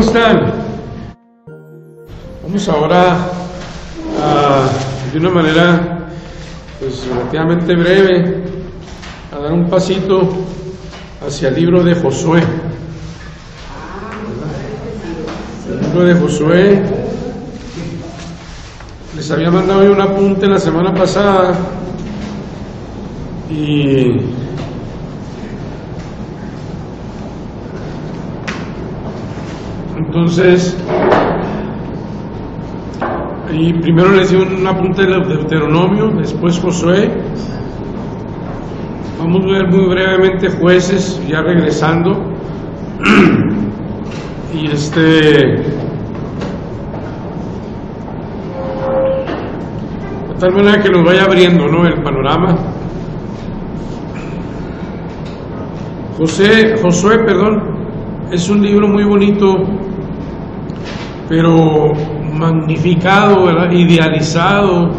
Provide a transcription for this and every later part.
están? Vamos ahora de una manera pues relativamente breve a dar un pasito hacia el libro de Josué. El libro de Josué, les había mandado yo un apunte la semana pasada y entonces y primero les di un apunte de Deuteronomio, después Josué. Vamos a ver muy brevemente Jueces, ya regresando. Y de tal manera que nos vaya abriendo, ¿no?, el panorama. Josué, es un libro muy bonito, pero magnificado, ¿verdad?, idealizado,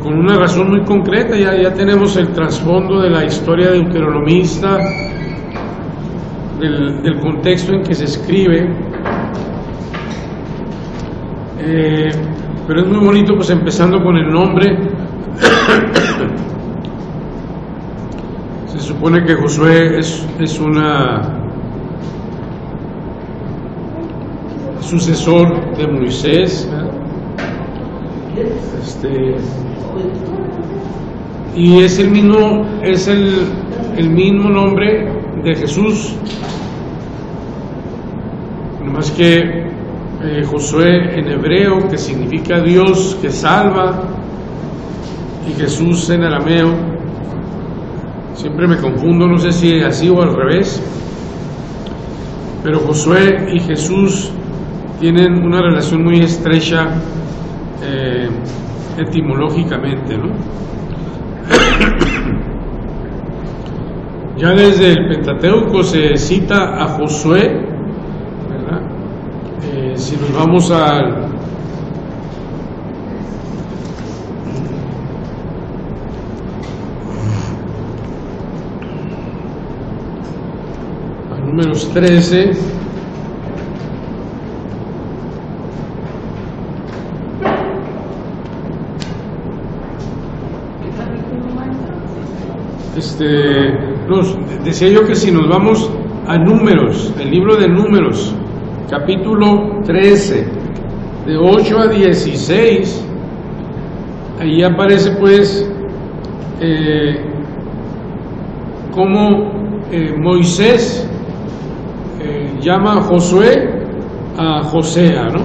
con una razón muy concreta. Ya tenemos el trasfondo de la historia deuteronomista, del contexto en que se escribe, pero es muy bonito, pues empezando con el nombre. Se supone que Josué es sucesor de Moisés, y es el mismo nombre de Jesús, nomás que Josué en hebreo, que significa Dios que salva, y Jesús en arameo. Siempre me confundo, no sé si así o al revés, pero Josué y Jesús tienen una relación muy estrecha etimológicamente, ¿no? Ya desde el Pentateuco se cita a Josué, ¿verdad? Si nos vamos al Números 13, decía yo que si nos vamos a Números, el libro de Números, capítulo 13, de 8 a 16, ahí aparece pues cómo Moisés llama a Josué a Josea, ¿no?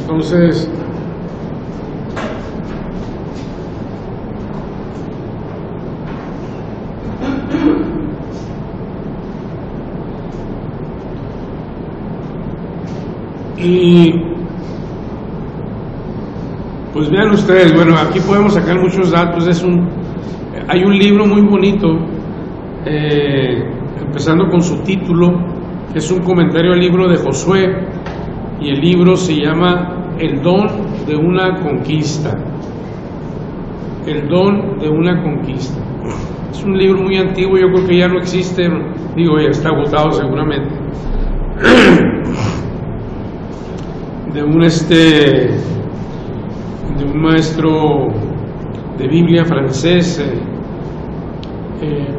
Entonces, y pues vean ustedes, bueno, aquí podemos sacar muchos datos. Hay un libro muy bonito, empezando con su título, que es un comentario al libro de Josué, y el libro se llama El don de una conquista. El don de una conquista. Es un libro muy antiguo, yo creo que ya no existe, digo, ya está agotado seguramente. De un maestro de Biblia francés,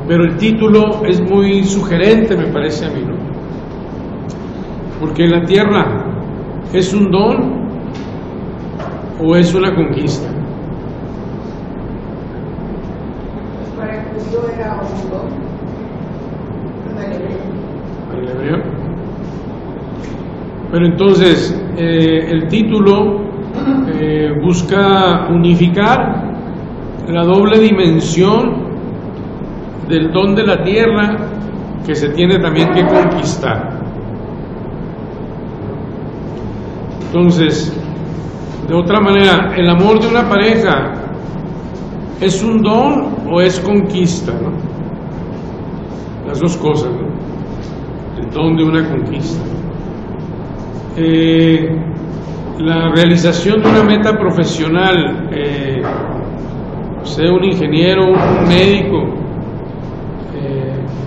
pero el título es muy sugerente, me parece a mí, ¿no? Porque la tierra, ¿es un don o es una conquista? Para el judío era un don, para el hebreo. Pero entonces, el título busca unificar la doble dimensión del don de la tierra que se tiene también que conquistar. Entonces, de otra manera, el amor de una pareja, ¿es un don o es conquista, no? Las dos cosas, ¿no? El don de una conquista. La realización de una meta profesional, sea un ingeniero, un médico,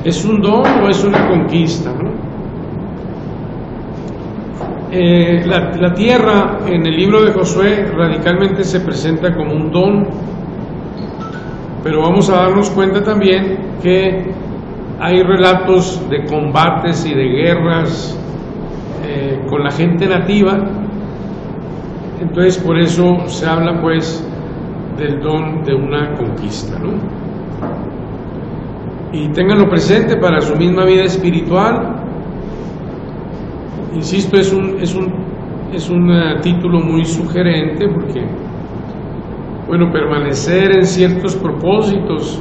¿Es un don o es una conquista, ¿no? La tierra en el libro de Josué radicalmente se presenta como un don, pero vamos a darnos cuenta también que hay relatos de combates y de guerras con la gente nativa. Entonces por eso se habla pues del don de una conquista, ¿no? Y ténganlo presente para su misma vida espiritual. Insisto, es un título muy sugerente porque, bueno, permanecer en ciertos propósitos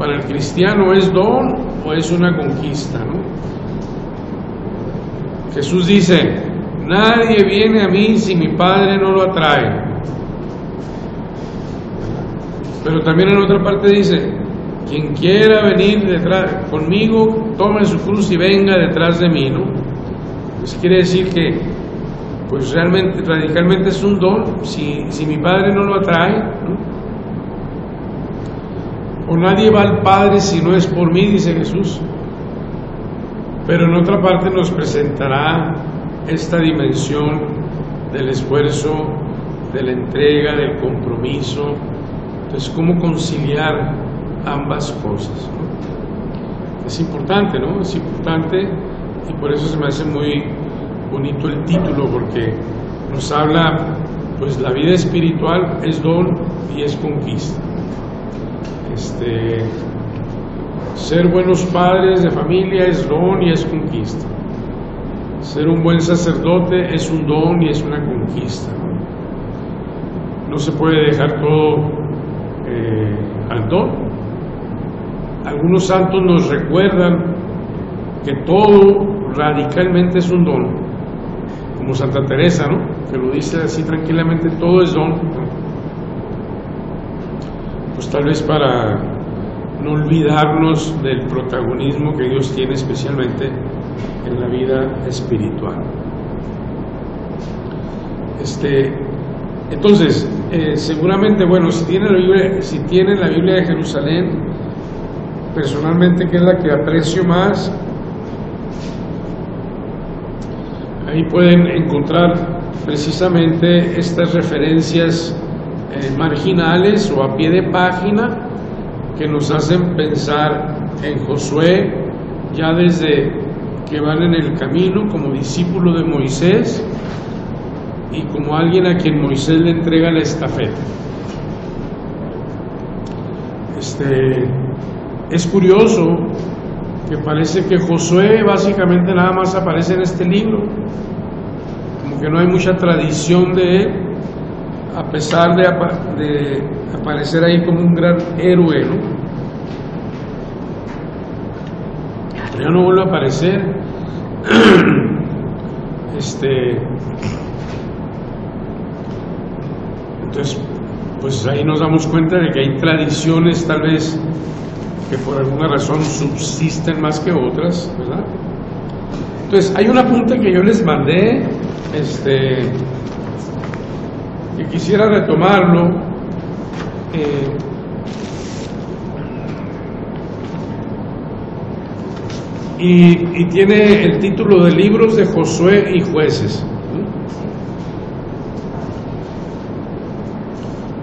para el cristiano es don o es una conquista, ¿no? Jesús dice: nadie viene a mí si mi Padre no lo atrae. Pero también en otra parte dice: quien quiera venir detrás conmigo, tome su cruz y venga detrás de mí, ¿no? Pues quiere decir que, pues realmente, radicalmente es un don si mi Padre no lo atrae, ¿no? O nadie va al Padre si no es por mí, dice Jesús. Pero en otra parte nos presentará esta dimensión del esfuerzo, de la entrega, del compromiso. Entonces, ¿cómo conciliar ambas cosas, ¿no? Es importante, ¿no? Es importante, y por eso se me hace muy bonito el título, porque nos habla, pues la vida espiritual es don y es conquista. Ser buenos padres de familia es don y es conquista. Ser un buen sacerdote es un don y es una conquista. No se puede dejar todo al don. Algunos santos nos recuerdan que todo radicalmente es un don, como Santa Teresa, ¿no? Que lo dice así tranquilamente: todo es don. Pues tal vez para no olvidarnos del protagonismo que Dios tiene especialmente en la vida espiritual. Entonces, seguramente, bueno, si tienen la Biblia de Jerusalén, personalmente, que es la que aprecio más, ahí pueden encontrar precisamente estas referencias marginales o a pie de página que nos hacen pensar en Josué ya desde que van en el camino como discípulo de Moisés y como alguien a quien Moisés le entrega la estafeta. Es curioso que parece que Josué básicamente nada más aparece en este libro, como que no hay mucha tradición de él, a pesar de aparecer ahí como un gran héroe, ¿no? Pero ya no vuelve a aparecer. Entonces, pues ahí nos damos cuenta de que hay tradiciones tal vez que por alguna razón subsisten más que otras, ¿verdad? Entonces, hay un apunte que yo les mandé, que quisiera retomarlo. Y tiene el título de Libros de Josué y Jueces.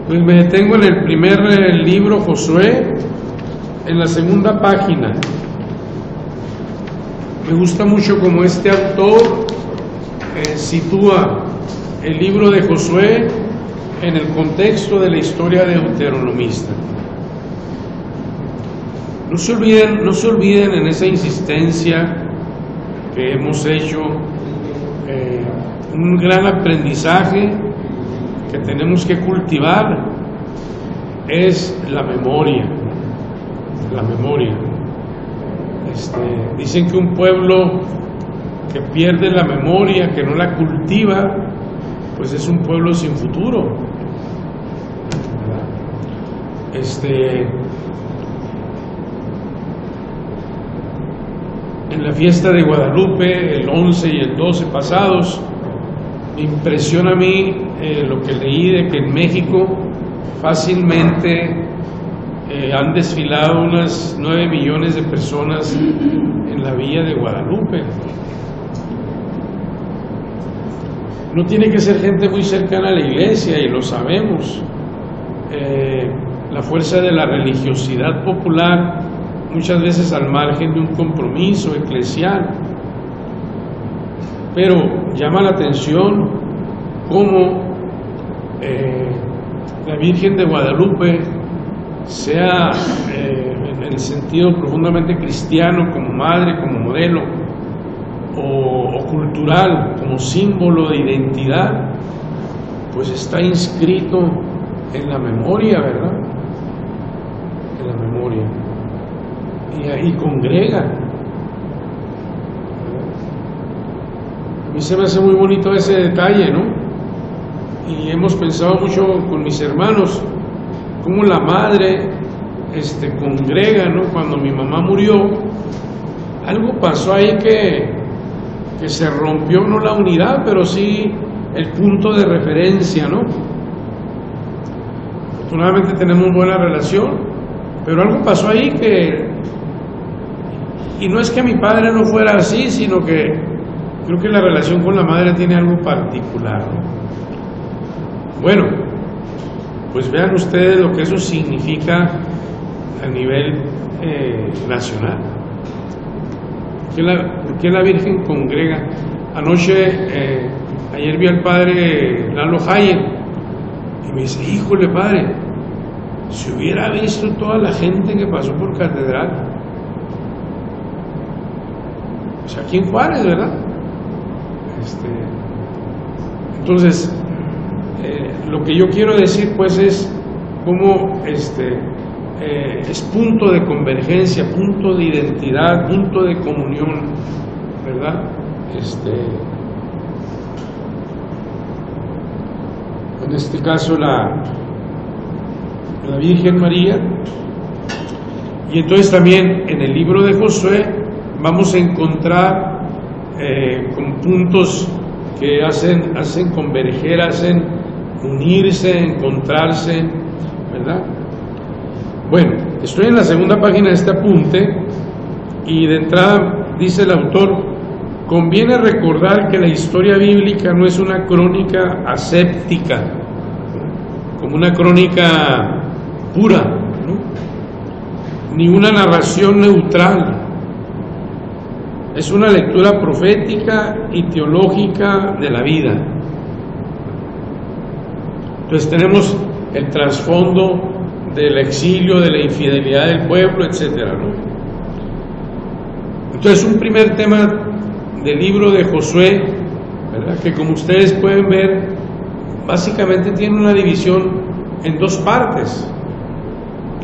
Pues me detengo en el primer libro, Josué, en la segunda página. Me gusta mucho cómo este autor sitúa el libro de Josué en el contexto de la historia deuteronomista. No se olviden en esa insistencia que hemos hecho, un gran aprendizaje que tenemos que cultivar es la memoria. La memoria. Dicen que un pueblo que pierde la memoria, que no la cultiva, pues es un pueblo sin futuro. En la fiesta de Guadalupe, el 11 y el 12 pasados, me impresiona a mí lo que leí de que en México fácilmente han desfilado unas 9 millones de personas en la Villa de Guadalupe. No tiene que ser gente muy cercana a la iglesia, y lo sabemos. La fuerza de la religiosidad popular, muchas veces al margen de un compromiso eclesial. Pero llama la atención cómo la Virgen de Guadalupe sea, en el sentido profundamente cristiano, como madre, como modelo, o cultural, como símbolo de identidad, pues está inscrito en la memoria, ¿verdad? En la memoria. Y ahí congrega. A mí se me hace muy bonito ese detalle, ¿no? Y hemos pensado mucho con mis hermanos cómo la madre congrega, ¿no? Cuando mi mamá murió, algo pasó ahí que se rompió, no la unidad, pero sí el punto de referencia, ¿no? Afortunadamente tenemos buena relación, pero algo pasó ahí y no es que mi padre no fuera así, sino que creo que la relación con la madre tiene algo particular, ¿no? Bueno, pues vean ustedes lo que eso significa a nivel nacional. ¿Por qué la Virgen congrega? Ayer vi al padre Lalo Hayen y me dice, híjole padre, si hubiera visto toda la gente que pasó por catedral, o sea, aquí en Juárez, ¿verdad? Entonces, lo que yo quiero decir pues es cómo es punto de convergencia, punto de identidad, punto de comunión, ¿verdad? En este caso la Virgen María. Y entonces también en el libro de Josué vamos a encontrar con puntos que hacen converger, hacen unirse, encontrarse, ¿verdad? Bueno, estoy en la segunda página de este apunte y de entrada dice el autor: conviene recordar que la historia bíblica no es una crónica aséptica, como una crónica pura, ¿no? Ni una narración neutral. Es una lectura profética y teológica de la vida. Entonces tenemos el trasfondo del exilio, de la infidelidad del pueblo, etcétera, ¿no? Entonces un primer tema del libro de Josué, ¿verdad?, que como ustedes pueden ver, básicamente tiene una división en dos partes.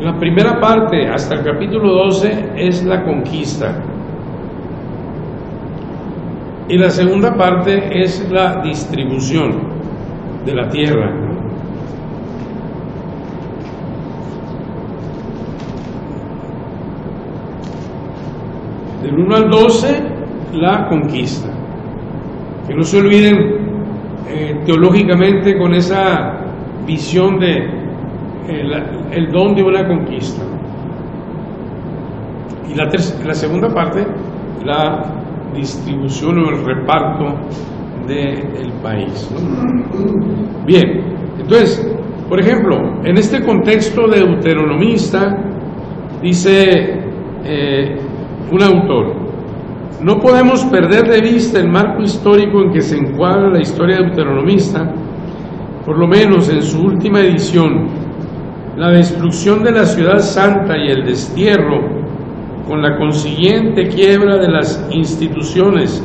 La primera parte, hasta el capítulo 12, es la conquista. Y la segunda parte es la distribución de la tierra. Del 1 al 12, la conquista. Que no se olviden teológicamente con esa visión de el don de una conquista. Y la segunda parte, la distribución o el reparto del país, ¿no? Bien, entonces, por ejemplo, en este contexto deuteronomista, dice un autor: no podemos perder de vista el marco histórico en que se encuadra la historia deuteronomista, por lo menos en su última edición. La destrucción de la ciudad santa y el destierro, con la consiguiente quiebra de las instituciones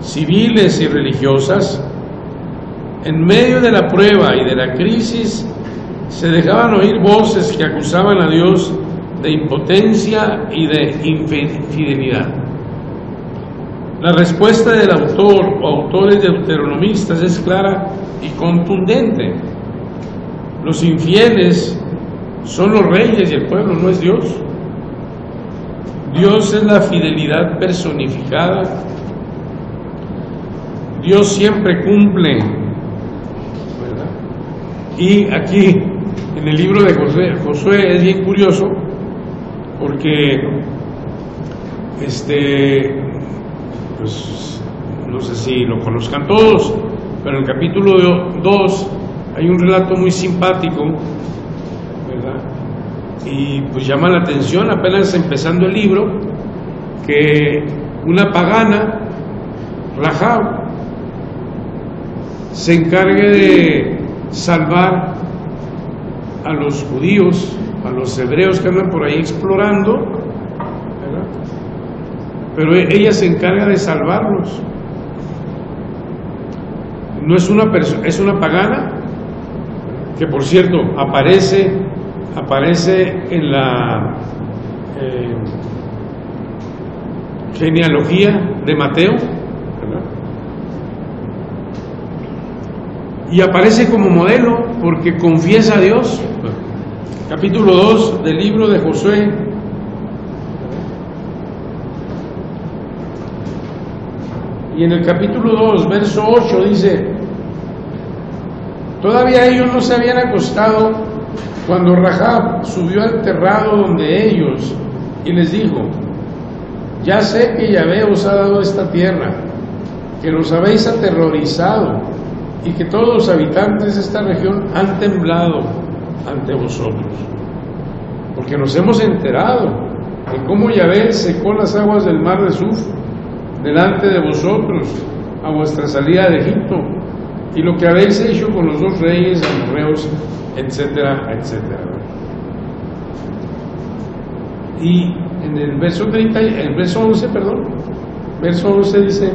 civiles y religiosas. En medio de la prueba y de la crisis se dejaban oír voces que acusaban a Dios de impotencia y de infidelidad. La respuesta del autor o autores deuteronomistas es clara y contundente: los infieles son los reyes y el pueblo no es Dios. Dios es la fidelidad personificada. Dios siempre cumple, ¿verdad? Y aquí en el libro de Josué es bien curioso porque pues no sé si lo conozcan todos, pero en el capítulo 2 hay un relato muy simpático, ¿verdad? Y pues llama la atención, apenas empezando el libro, que una pagana, Rahab, se encargue de salvar a los judíos, a los hebreos que andan por ahí explorando, ¿verdad? Pero ella se encarga de salvarlos. No es una persona, es una pagana que, por cierto, aparece en la genealogía de Mateo, ¿verdad? Y aparece como modelo porque confiesa a Dios. Capítulo 2 del libro de Josué. Y en el capítulo 2, verso 8 dice: todavía ellos no se habían acostado cuando Rahab subió al terrado donde ellos y les dijo: ya sé que Yahvé os ha dado esta tierra, que los habéis aterrorizado y que todos los habitantes de esta región han temblado ante vosotros, porque nos hemos enterado de cómo Yahvé secó las aguas del mar de Suf delante de vosotros a vuestra salida de Egipto, y lo que habéis hecho con los dos reyes amorreos, etcétera, etcétera. Y en el verso 11 dice: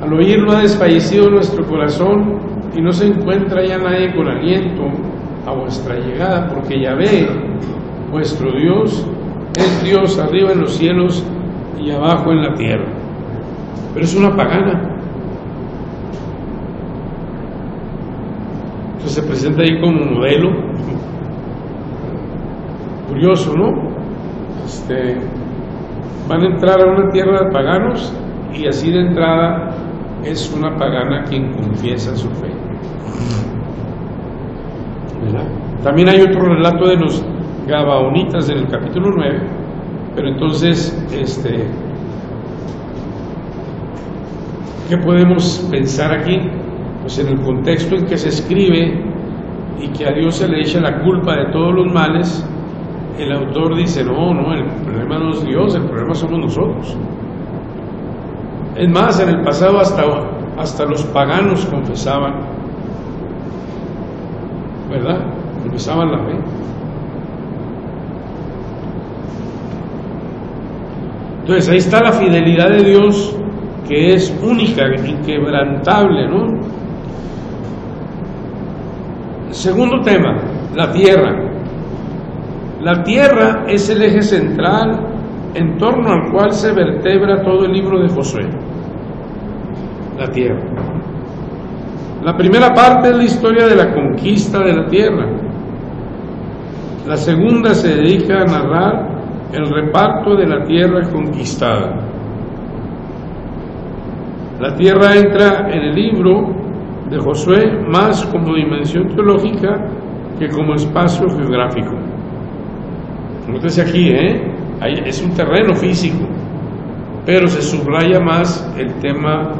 al oírlo ha desfallecido nuestro corazón y no se encuentra ya nadie con aliento a vuestra llegada, porque Yahvé, vuestro Dios, es Dios arriba en los cielos y abajo en la tierra. Pero es una pagana. Entonces se presenta ahí como modelo. Curioso, ¿no? Van a entrar a una tierra de paganos y así de entrada es una pagana quien confiesa su fe, ¿verdad? También hay otro relato de los gabaonitas en el capítulo 9, pero entonces ¿qué podemos pensar aquí? Pues en el contexto en que se escribe y que a Dios se le echa la culpa de todos los males, el autor dice: no, el problema no es Dios, el problema somos nosotros. Es más, en el pasado hasta los paganos confesaban, ¿verdad? Confesaban la fe. Entonces ahí está la fidelidad de Dios, que es única, inquebrantable, ¿no? Segundo tema, la tierra. La tierra es el eje central en torno al cual se vertebra todo el libro de Josué. La tierra. La primera parte es la historia de la conquista de la tierra. La segunda se dedica a narrar el reparto de la tierra conquistada. La tierra entra en el libro de Josué más como dimensión teológica que como espacio geográfico. Nótese aquí, es un terreno físico, pero se subraya más el tema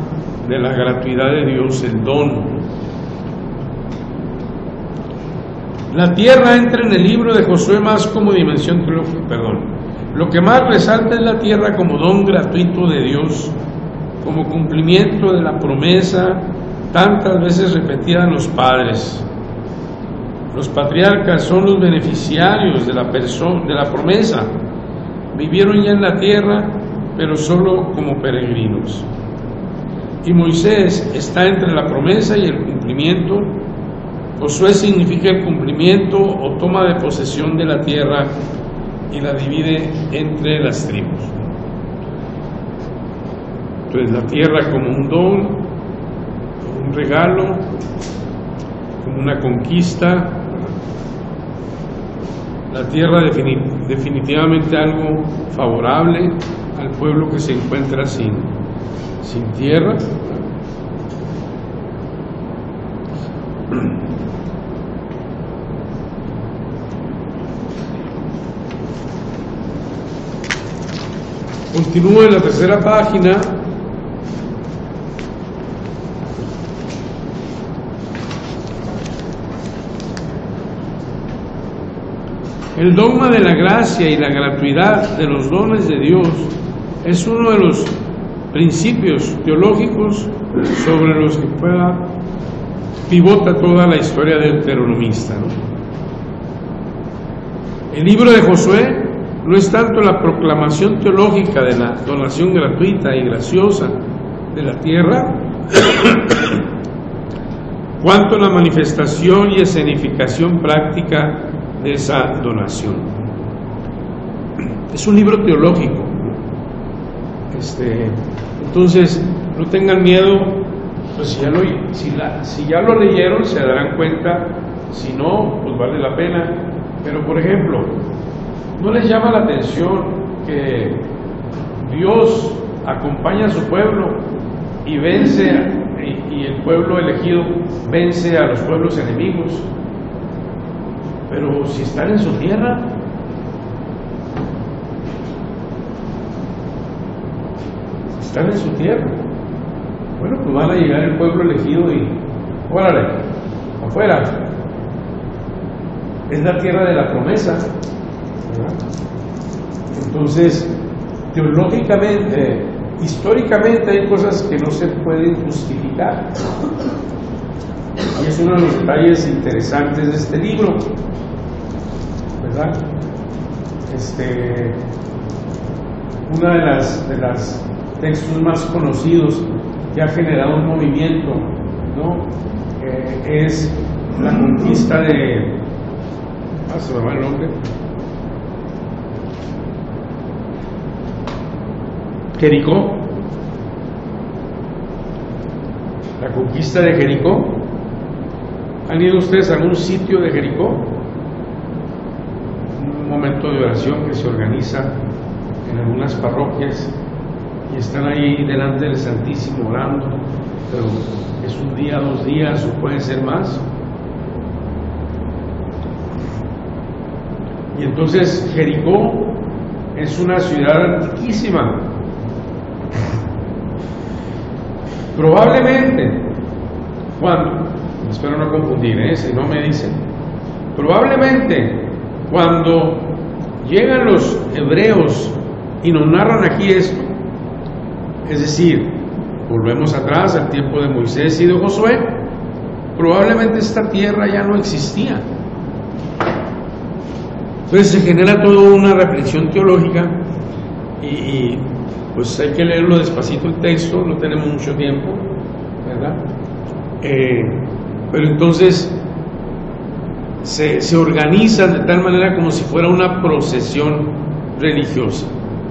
de la gratuidad de Dios, el don. La tierra entra en el libro de Josué más como dimensión teológica, Lo que más resalta es la tierra como don gratuito de Dios, como cumplimiento de la promesa tantas veces repetida en los padres. Los patriarcas son los beneficiarios de la promesa. Vivieron ya en la tierra, pero solo como peregrinos. Y Moisés está entre la promesa y el cumplimiento. Josué significa el cumplimiento o toma de posesión de la tierra y la divide entre las tribus. Entonces la tierra como un don, como un regalo, como una conquista. La tierra definitivamente algo favorable al pueblo que se encuentra sin tierra. Continúo en la tercera página. El dogma de la gracia y la gratuidad de los dones de Dios es uno de los principios teológicos sobre los que pivota toda la historia deuteronomista, ¿no? El libro de Josué no es tanto la proclamación teológica de la donación gratuita y graciosa de la tierra, cuanto la manifestación y escenificación práctica de esa donación. Es un libro teológico. Entonces, no tengan miedo, pues si ya lo leyeron se darán cuenta, si no, pues vale la pena. Pero por ejemplo, ¿no les llama la atención que Dios acompaña a su pueblo y vence, y el pueblo elegido vence a los pueblos enemigos? Pero si están en su tierra, bueno, pues van a llegar el pueblo elegido y órale, afuera. Es la tierra de la promesa, ¿verdad? Entonces, teológicamente, históricamente hay cosas que no se pueden justificar, y es uno de los detalles interesantes de este libro, ¿verdad? Una de las textos más conocidos que ha generado un movimiento, ¿no? Es la conquista de... se me va el nombre. Jericó. La conquista de Jericó. ¿Han ido ustedes a algún sitio de Jericó? Un momento de oración que se organiza en algunas parroquias y están ahí delante del Santísimo orando, pero es un día, 2 días o puede ser más. Y entonces Jericó es una ciudad antiquísima. Probablemente, espero no confundir, si no me dicen, probablemente cuando llegan los hebreos y nos narran aquí esto, es decir, volvemos atrás al tiempo de Moisés y de Josué, probablemente esta tierra ya no existía. Entonces se genera toda una reflexión teológica y pues hay que leerlo despacito el texto, no tenemos mucho tiempo, ¿verdad? Pero entonces se organizan de tal manera como si fuera una procesión religiosa.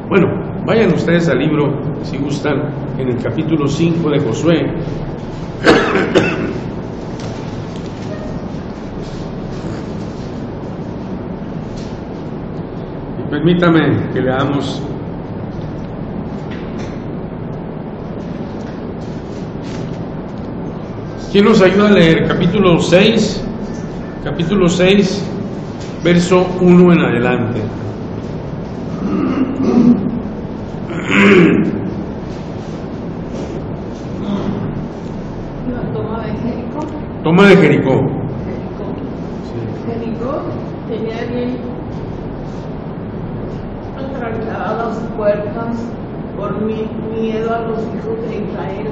Bueno, vayan ustedes al libro, si gustan, en el capítulo 5 de Josué. Y permítame que leamos ¿quién nos ayuda a leer? Capítulo 6, verso 1 en adelante. La toma de Jericó. Toma de Jericó. Jericó tenía bien atrancadas las puertas por miedo a los hijos de Israel.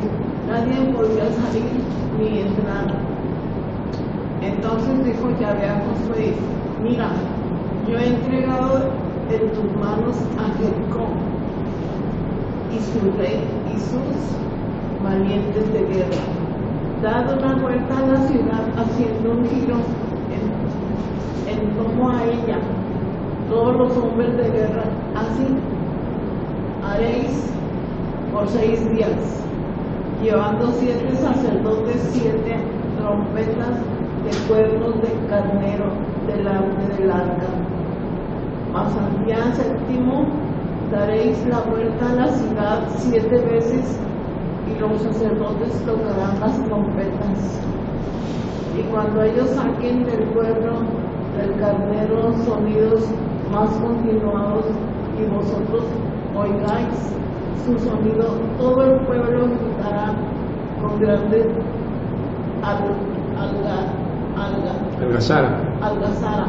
Nadie podía salir ni entrar. Entonces dijo Yahvé a Josué: mira, yo he entregado en tus manos a Jericó y su rey y sus valientes de guerra. Dad una vuelta a la ciudad haciendo un giro en torno a ella, todos los hombres de guerra. Así haréis por 6 días, llevando 7 sacerdotes 7 trompetas de cuernos de carnero delante del arca. Mas al día 7º daréis la vuelta a la ciudad 7 veces, y los sacerdotes tocarán las trompetas. Y cuando ellos saquen del cuerno del carnero sonidos más continuados, y vosotros oigáis su sonido, todo el pueblo gritará con grande algazara,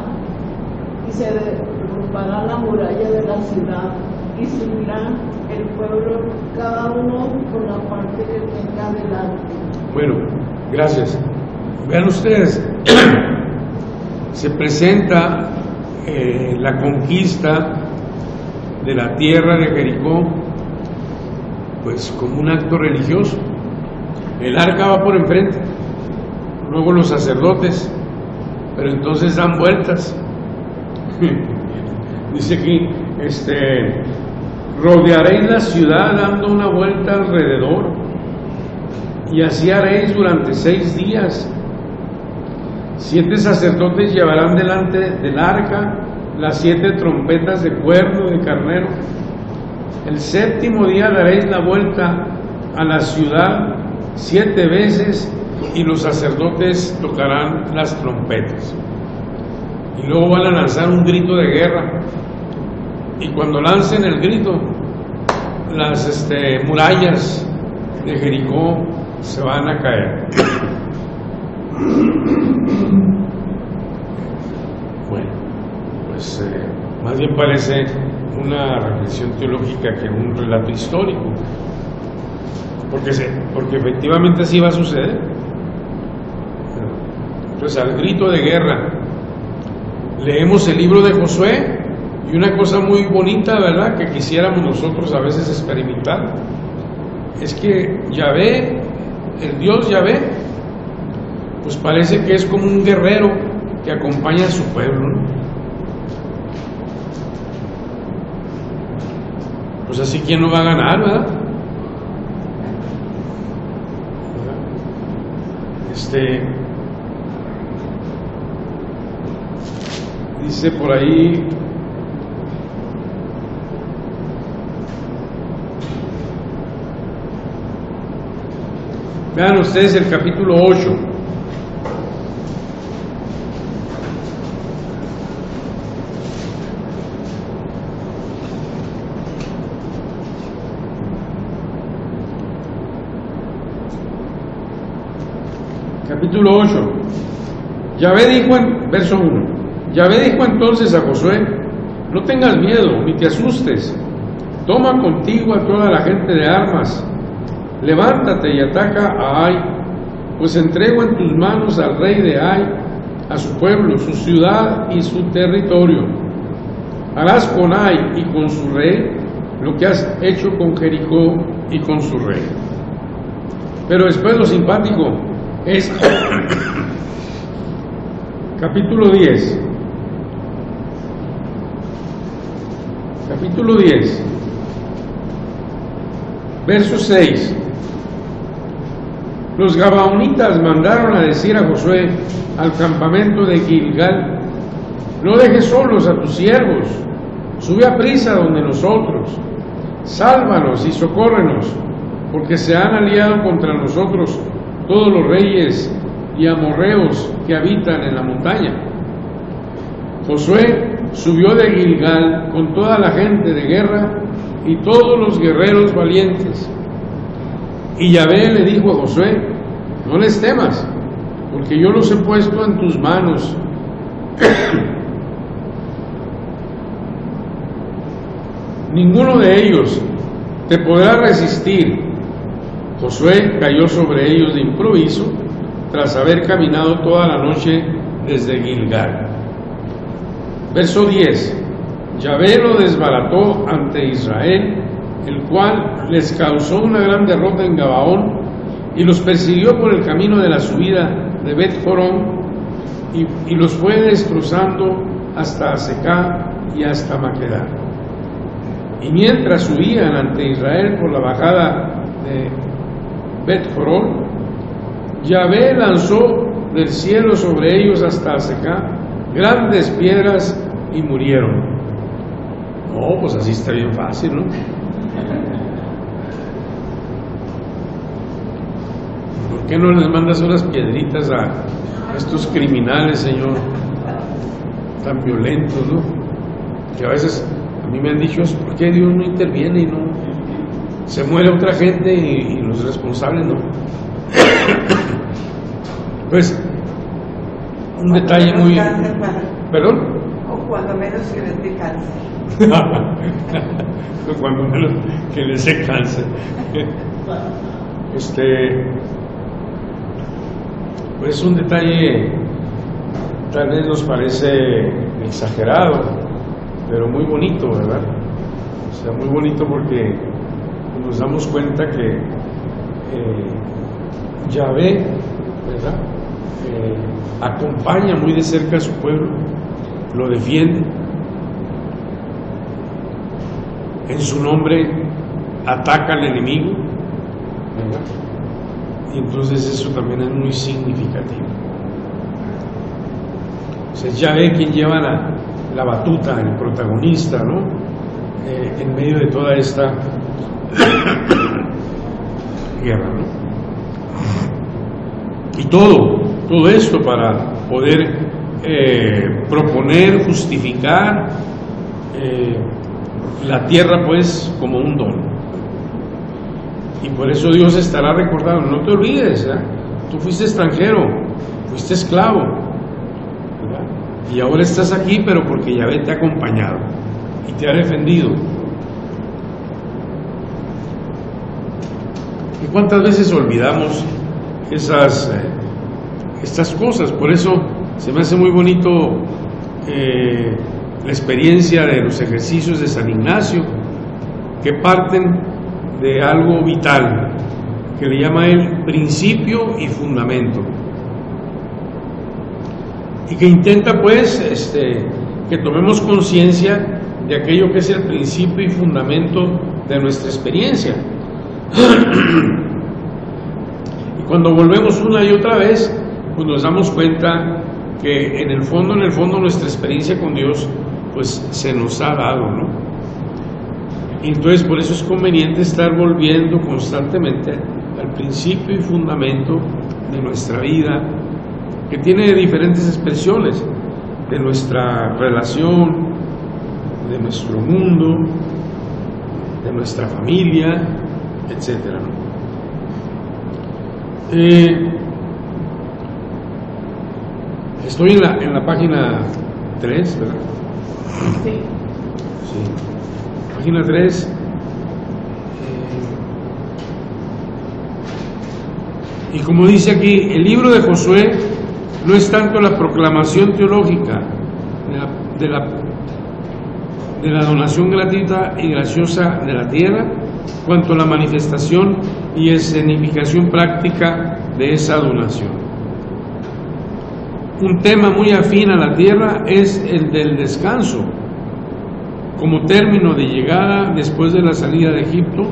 y se derrumbará la muralla de la ciudad, y se unirá el pueblo, cada uno por la parte que tenga delante. Bueno, gracias. Vean ustedes, se presenta la conquista de la tierra de Jericó, pues como un acto religioso. El arca va por enfrente, luego los sacerdotes, pero entonces dan vueltas. Dice aquí, rodearéis la ciudad dando una vuelta alrededor, y así haréis durante 6 días. 7 sacerdotes llevarán delante del arca las 7 trompetas de cuerno de carnero. El 7º día daréis la vuelta a la ciudad 7 veces, y los sacerdotes tocarán las trompetas. Y luego van a lanzar un grito de guerra. Y cuando lancen el grito, las murallas de Jericó se van a caer. Bueno, pues más bien parece una reflexión teológica que un relato histórico, porque efectivamente así va a suceder. Entonces, al grito de guerra, leemos el libro de Josué, y una cosa muy bonita, ¿verdad?, que quisiéramos nosotros a veces experimentar, es que Yahvé, el Dios Yahvé, pues parece que es como un guerrero que acompaña a su pueblo, ¿no? Pues así, ¿quién no va a ganar, verdad? Dice por ahí, vean ustedes el capítulo 8. Capítulo 8. Yahvé dijo en verso 1. Yahvé dijo entonces a Josué: no tengas miedo ni te asustes, toma contigo a toda la gente de armas, levántate y ataca a Ai, pues entrego en tus manos al rey de Ai, a su pueblo, su ciudad y su territorio. Harás con Ai y con su rey lo que has hecho con Jericó y con su rey. Pero después lo simpático es capítulo 10. Capítulo 10, verso 6. Los gabaonitas mandaron a decir a Josué al campamento de Gilgal: no dejes solos a tus siervos, sube a prisa donde nosotros, sálvanos y socórrenos, porque se han aliado contra nosotros todos los reyes y amorreos que habitan en la montaña. Josué subió de Gilgal con toda la gente de guerra y todos los guerreros valientes. Y Yahvé le dijo a Josué: no les temas, porque yo los he puesto en tus manos. Ninguno de ellos te podrá resistir. Josué cayó sobre ellos de improviso, tras haber caminado toda la noche desde Gilgal. Verso 10. Yahvé lo desbarató ante Israel, el cual les causó una gran derrota en Gabaón, y los persiguió por el camino de la subida de Bet-Jorón, y los fue destrozando hasta Azecá y hasta Maquedá. Y mientras subían ante Israel por la bajada de Bet-Jorón, Yahvé lanzó del cielo sobre ellos hasta Azecá grandes piedras y murieron. No, pues así está bien fácil, ¿no? ¿Por qué no les mandas unas piedritas a estos criminales, Señor, tan violentos, ¿no? Que a veces mí me han dicho, ¿por qué Dios no interviene y no se muere otra gente y los responsables no? Pues un detalle muy... Cáncer, ¿Perdón? o cuando menos que les dé cáncer. Cuando menos que les dé cáncer. Pues un detalle tal vez nos parece exagerado, pero muy bonito, ¿verdad? O sea, muy bonito porque nos damos cuenta que Yahvé, ¿verdad? Acompaña muy de cerca a su pueblo, lo defiende, en su nombre ataca al enemigo, ¿verdad? Y entonces eso también es muy significativo. O sea, Yahvé quien lleva la batuta, el protagonista, ¿no? En medio de toda esta guerra, ¿no? Y todo esto para poder proponer, justificar la tierra pues como un don. Y por eso Dios estará recordando, no te olvides, ¿eh? Tú fuiste extranjero, fuiste esclavo, ¿verdad? Y ahora estás aquí, pero porque Yahvé te ha acompañado y te ha defendido. ¿Y cuántas veces olvidamos estas cosas? Por eso se me hace muy bonito la experiencia de los ejercicios de San Ignacio, que parten de algo vital, que le llama él principio y fundamento, y que intenta pues que tomemos conciencia de aquello que es el principio y fundamento de nuestra experiencia. Y cuando volvemos una y otra vez, pues nos damos cuenta que en el fondo nuestra experiencia con Dios pues se nos ha dado, ¿no? Y entonces por eso es conveniente estar volviendo constantemente al principio y fundamento de nuestra vida, que tiene diferentes expresiones, de nuestra relación, de nuestro mundo, de nuestra familia, etcétera, ¿no? Estoy en la página 3, ¿verdad? Sí. Sí. Página 3. Y como dice aquí, el libro de Josué no es tanto la proclamación teológica de la donación gratuita y graciosa de la tierra, cuanto la manifestación y escenificación práctica de esa donación. Un tema muy afín a la tierra es el del descanso, como término de llegada después de la salida de Egipto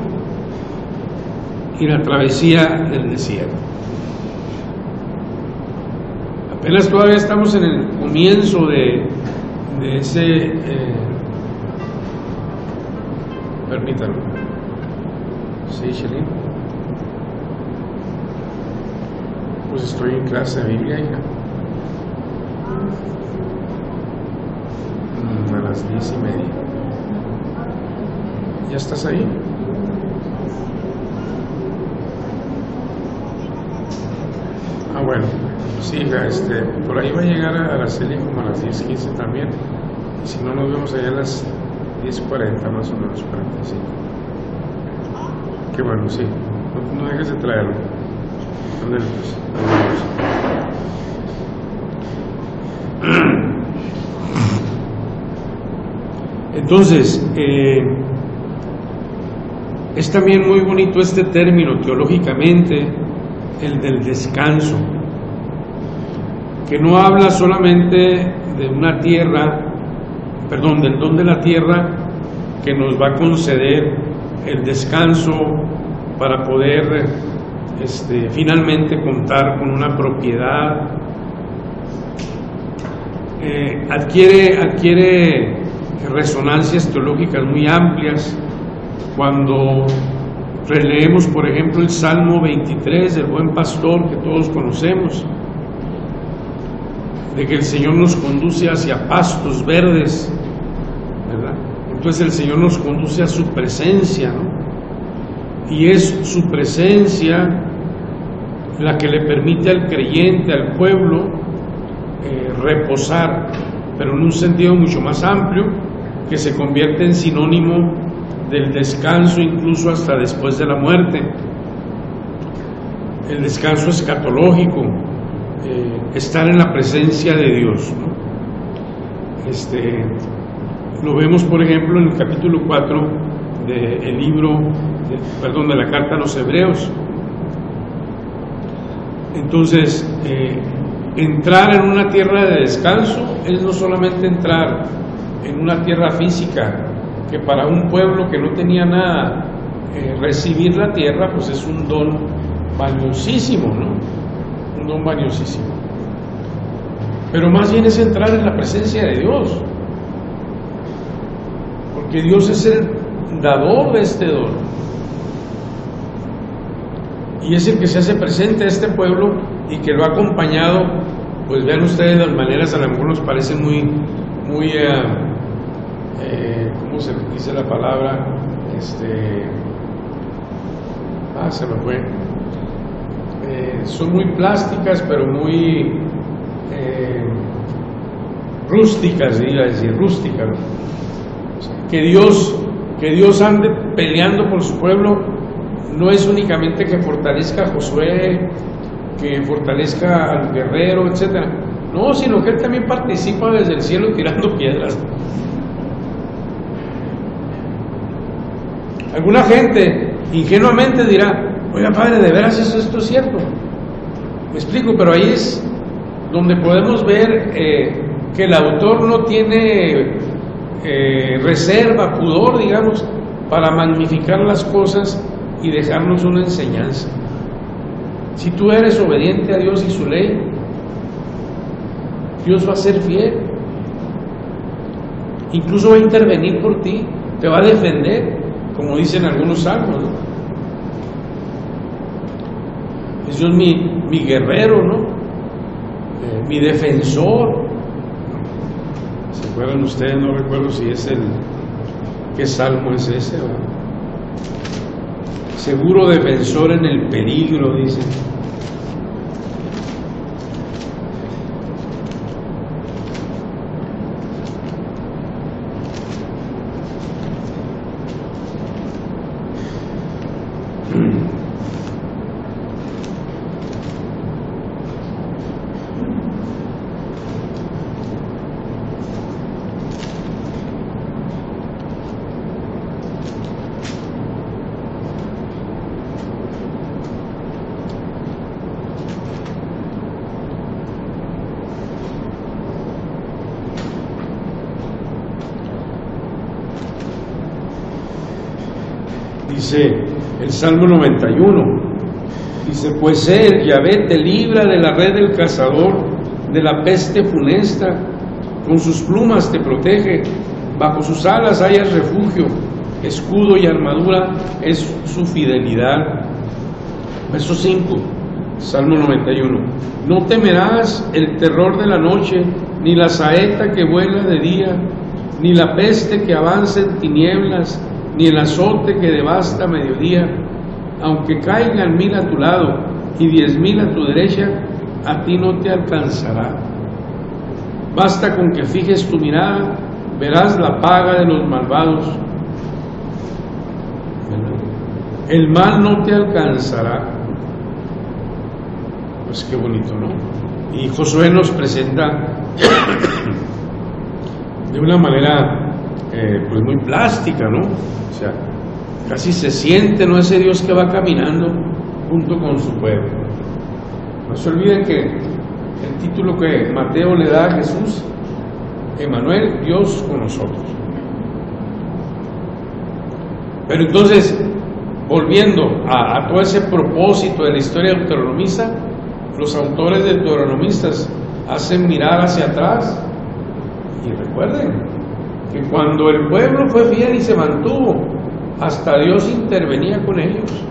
y la travesía del desierto. Apenas todavía estamos en el comienzo de ese... permítanme. Sí, Shelly. Pues estoy en clase de Biblia, hija. A las 10:30. ¿Ya estás ahí? Ah, bueno, sí, hija, por ahí va a llegar a Araceli como a las 10:15 también, y si no nos vemos allá a las 10:40 más o menos, 45. Qué bueno, sí, no dejes de traerlo. ¿Dónde Entonces, es también muy bonito este término teológicamente, el del descanso, que no habla solamente de una tierra, perdón, del don de la tierra que nos va a conceder el descanso para poder finalmente contar con una propiedad. Adquiere resonancias teológicas muy amplias cuando releemos, por ejemplo, el Salmo 23 del Buen Pastor, que todos conocemos, de que el Señor nos conduce hacia pastos verdes, ¿verdad? En Entonces el Señor nos conduce a su presencia, ¿no? Y es su presencia la que le permite al creyente, al pueblo, reposar, pero en un sentido mucho más amplio, que se convierte en sinónimo del descanso incluso hasta después de la muerte. El descanso escatológico, estar en la presencia de Dios, ¿no? Lo vemos, por ejemplo, en el capítulo 4 del libro, de la carta a los Hebreos. Entonces, entrar en una tierra de descanso es no solamente entrar en una tierra física, que para un pueblo que no tenía nada, recibir la tierra, pues es un don valiosísimo, ¿no? Un don valiosísimo. Pero más bien es entrar en la presencia de Dios, porque Dios es el dador de este don, y es el que se hace presente a este pueblo y que lo ha acompañado. Pues vean ustedes, las maneras a lo mejor nos parecen muy ¿cómo se dice la palabra? Se me fue. Son muy plásticas, pero muy rústicas, iba a decir, rústicas, ¿no? Que Dios ande peleando por su pueblo no es únicamente que fortalezca a Josué, que fortalezca al guerrero, etcétera. No, sino que él también participa desde el cielo tirando piedras. Alguna gente ingenuamente dirá: oiga, padre, ¿de veras esto es cierto? Me explico, pero ahí es donde podemos ver que el autor no tiene reserva, pudor, digamos, para magnificar las cosas y dejarnos una enseñanza. Si tú eres obediente a Dios y su ley, Dios va a ser fiel, incluso va a intervenir por ti, te va a defender, como dicen algunos salmos, ¿no? Es Dios mi guerrero, ¿no? Mi defensor. ¿Se acuerdan ustedes? No recuerdo si es ¿qué salmo es ese, ¿verdad? Seguro defensor en el peligro, dice. Dice el Salmo 91, dice: pues él, Yahvé, te libra de la red del cazador, de la peste funesta, con sus plumas te protege, bajo sus alas hayas refugio, escudo y armadura es su fidelidad. Verso 5, Salmo 91, no temerás el terror de la noche, ni la saeta que vuela de día, ni la peste que avanza en tinieblas, ni el azote que devasta a mediodía. Aunque caigan 1000 a tu lado y 10,000 a tu derecha, a ti no te alcanzará. Basta con que fijes tu mirada, verás la paga de los malvados. El mal no te alcanzará. Pues qué bonito, ¿no? Y Josué nos presenta de una manera pues muy plástica, ¿no? O sea, casi se siente, ¿no?, ese Dios que va caminando junto con su pueblo. No se olviden que el título que Mateo le da a Jesús, Emmanuel, Dios con nosotros. Pero entonces, volviendo a todo ese propósito de la historia deuteronomista, los autores deuteronomistas hacen mirar hacia atrás y recuerden que cuando el pueblo fue fiel y se mantuvo, hasta Dios intervenía con ellos.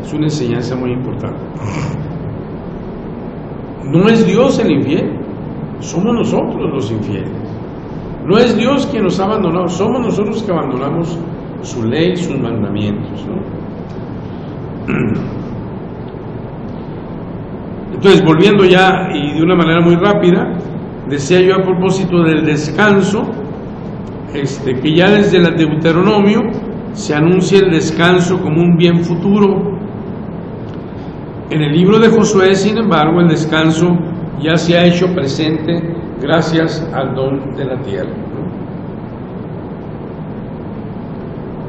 Es una enseñanza muy importante. No es Dios el infiel, somos nosotros los infieles. No es Dios quien nos ha abandonado, somos nosotros que abandonamos su ley, sus mandamientos, ¿no? Entonces, volviendo ya y de una manera muy rápida, decía yo a propósito del descanso, que ya desde el Deuteronomio se anuncia el descanso como un bien futuro. En el libro de Josué, sin embargo, el descanso ya se ha hecho presente gracias al don de la tierra.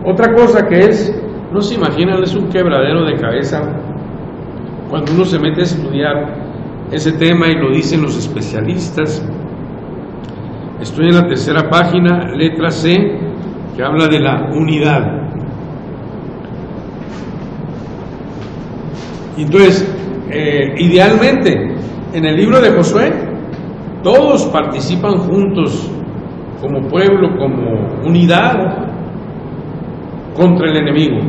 Otra cosa que no se imaginan, es un quebradero de cabeza cuando uno se mete a estudiar ese tema, y lo dicen los especialistas. Estoy en la tercera página, letra C, que habla de la unidad. Entonces, idealmente, en el libro de Josué, todos participan juntos como pueblo, como unidad contra el enemigo.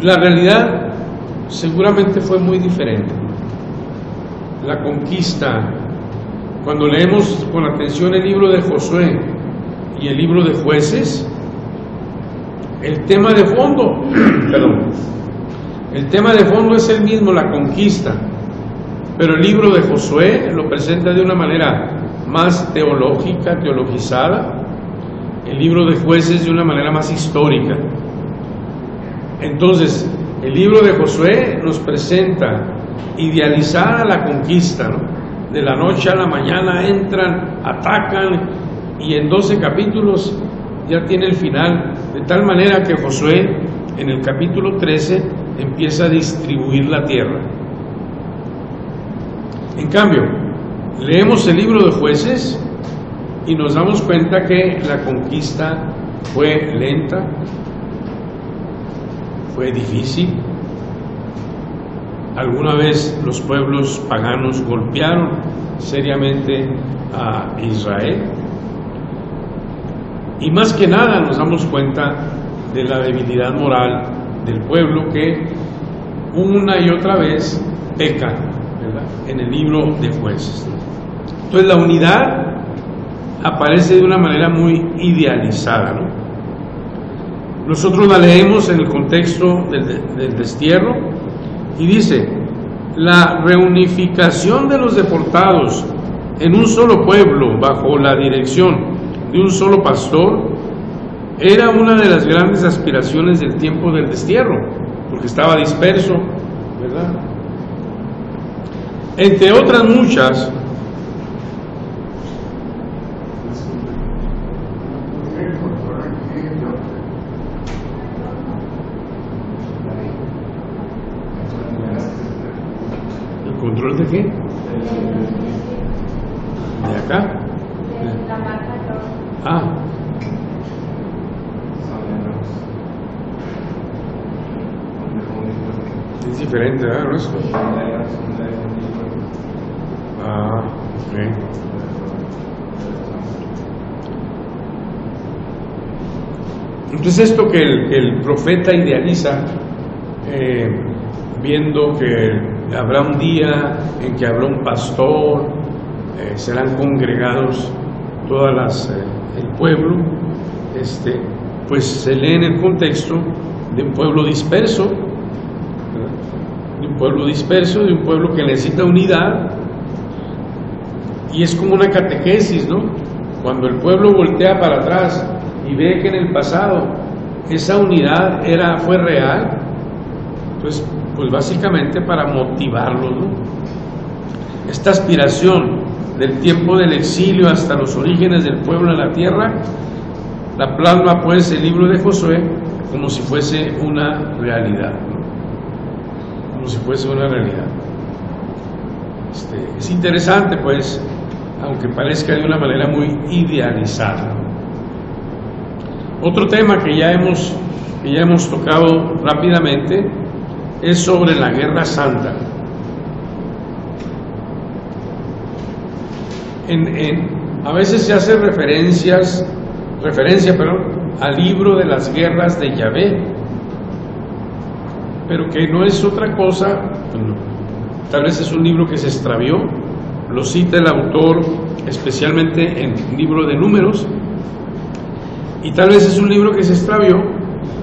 La realidad seguramente fue muy diferente. La conquista, cuando leemos con atención el libro de Josué y el libro de Jueces, el tema de fondo, el tema de fondo es el mismo, la conquista, pero el libro de Josué lo presenta de una manera más teológica, teologizada, el libro de Jueces de una manera más histórica. Entonces, el libro de Josué nos presenta idealizada la conquista, ¿no? De la noche a la mañana entran, atacan, y en 12 capítulos ya tiene el final, de tal manera que Josué en el capítulo 13 empieza a distribuir la tierra. En cambio, leemos el libro de Jueces y nos damos cuenta que la conquista fue lenta, fue difícil. Alguna vez los pueblos paganos golpearon seriamente a Israel, y más que nada nos damos cuenta de la debilidad moral del pueblo, que una y otra vez peca, ¿verdad?, en el libro de Jueces. Entonces la unidad aparece de una manera muy idealizada, ¿no? Nosotros la leemos en el contexto del destierro, y dice: la reunificación de los deportados en un solo pueblo bajo la dirección de un solo pastor era una de las grandes aspiraciones del tiempo del destierro, porque estaba disperso, ¿verdad? Entre otras muchas, ¿el control de qué? ¿De acá? Ah. Es diferente, ¿verdad? ¿No? Ah, ok. Entonces esto que el profeta idealiza, viendo que habrá un día en que habrá un pastor, serán congregados todas el pueblo, pues se lee en el contexto de un pueblo disperso, ¿verdad?, de un pueblo disperso, de un pueblo que necesita unidad, y es como una catequesis, ¿no? Cuando el pueblo voltea para atrás y ve que en el pasado esa unidad fue real, pues básicamente para motivarlos, ¿no? Esta aspiración del tiempo del exilio hasta los orígenes del pueblo en la tierra, la plasma pues el libro de Josué como si fuese una realidad, ¿no? Como si fuese una realidad. Es interesante, pues, aunque parezca de una manera muy idealizada. Otro tema que ya hemos tocado rápidamente es sobre la Guerra Santa. A veces se hace referencia al libro de las guerras de Yahvé, pero que no es otra cosa, tal vez es un libro que se extravió, lo cita el autor especialmente en el libro de Números, y tal vez es un libro que se extravió,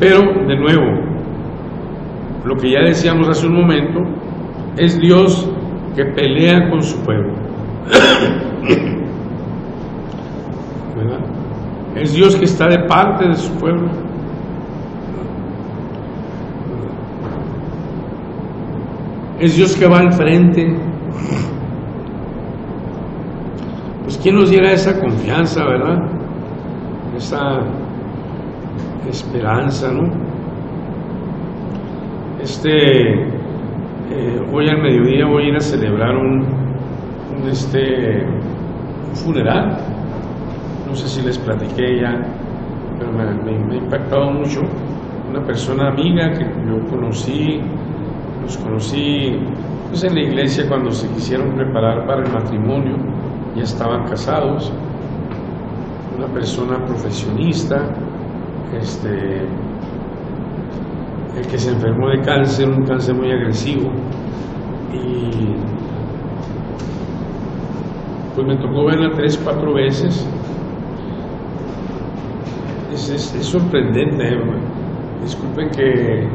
pero de nuevo, lo que ya decíamos hace un momento, es Dios que pelea con su pueblo. ¿Verdad? Es Dios que está de parte de su pueblo. Es Dios que va al frente. Pues ¿quién nos diera esa confianza, verdad? Esa esperanza, ¿no? Hoy al mediodía voy a ir a celebrar un funeral. No sé si les platiqué ya, pero me ha impactado mucho. Una persona amiga que yo conocí, los conocí pues en la iglesia cuando se quisieron preparar para el matrimonio, ya estaban casados. Una persona profesionista, el que se enfermó de cáncer, un cáncer muy agresivo, y pues me tocó verla 3, 4 veces. Es sorprendente, disculpen que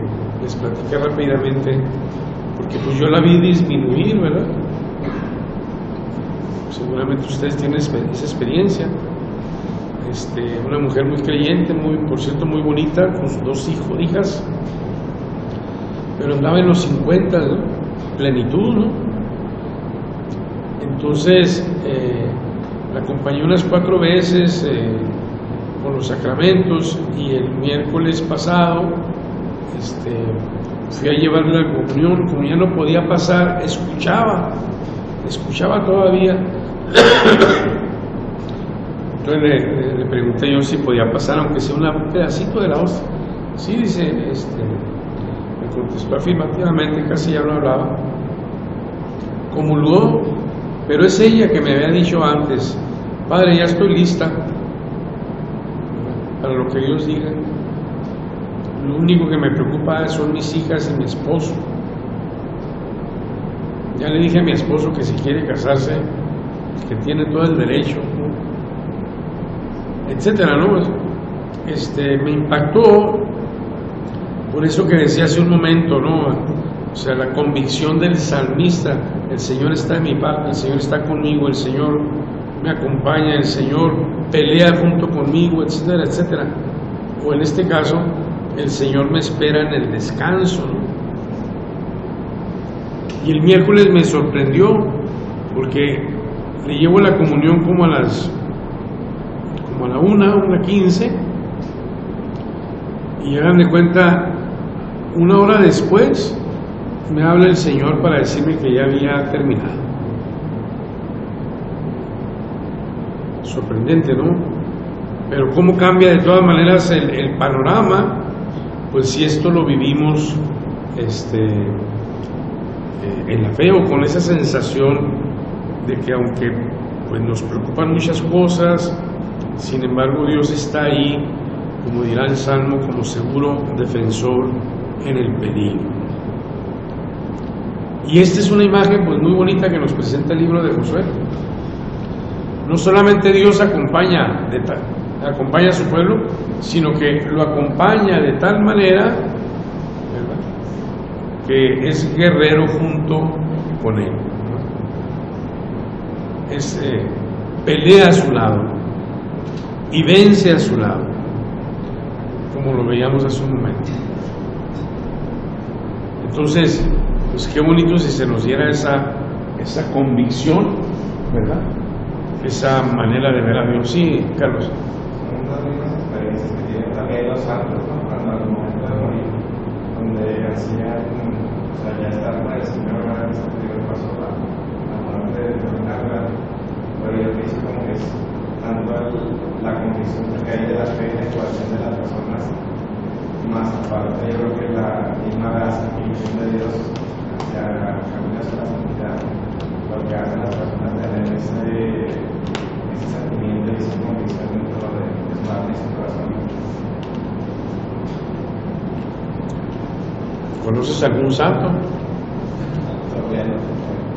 les platique rápidamente, porque pues yo la vi disminuir, ¿verdad? Seguramente ustedes tienen esa experiencia. Una mujer muy creyente, por cierto muy bonita, con sus 2 hijas, pero andaba en los 50, ¿no? Plenitud, ¿no? Entonces la acompañé unas 4 veces con los sacramentos, y el miércoles pasado fui a llevarle la comunión. Como ya no podía pasar, escuchaba todavía. Entonces le pregunté yo si podía pasar, aunque sea un pedacito de la hostia. Sí, dice, me contestó afirmativamente, casi ya no hablaba. Comulgó, pero es ella que me había dicho antes: Padre, ya estoy lista para lo que Dios diga. Lo único que me preocupa son mis hijas y mi esposo. Ya le dije a mi esposo que si quiere casarse, que tiene todo el derecho, ¿no? Etcétera, ¿no? Me impactó por eso que decía hace un momento, ¿no? O sea, la convicción del salmista: el Señor está de mi parte, el Señor está conmigo, el Señor me acompaña, el Señor pelea junto conmigo, etcétera, etcétera. O en este caso, el Señor me espera en el descanso, ¿no? Y el miércoles me sorprendió, porque le llevo la comunión como a la 1:15, y hagan de cuenta, 1 hora después me habla el Señor para decirme que ya había terminado. Sorprendente, ¿no? Pero cómo cambia de todas maneras el panorama, pues si esto lo vivimos en la fe, o con esa sensación de que aunque pues nos preocupan muchas cosas, sin embargo Dios está ahí, como dirá el Salmo, como seguro defensor en el peligro. Y esta es una imagen pues muy bonita que nos presenta el libro de Josué. No solamente Dios acompaña a su pueblo, sino que lo acompaña de tal manera, ¿verdad?, que es guerrero junto con él, ¿no? Pelea a su lado y vence a su lado, como lo veíamos hace un momento. Entonces, pues qué bonito si se nos diera esa convicción, ¿verdad?, esa manera de ver a Dios. Sí, Carlos. Son las mismas experiencias que tienen también los santos, ¿no?, cuando al momento de morir, donde hacían, o sea, ya estar para el Señor, ahora que se pasó la muerte de Carlos, pero yo pienso como que es tanto la convicción que hay de la fe y la actuación de las personas, más aparte yo creo que la misma gracia y ilusión de Dios hacia caminos a la santidad, lo que hacen las personas tener ese sentimiento y esa convicción dentro de su alma y su corazón. ¿Conoces algún santo?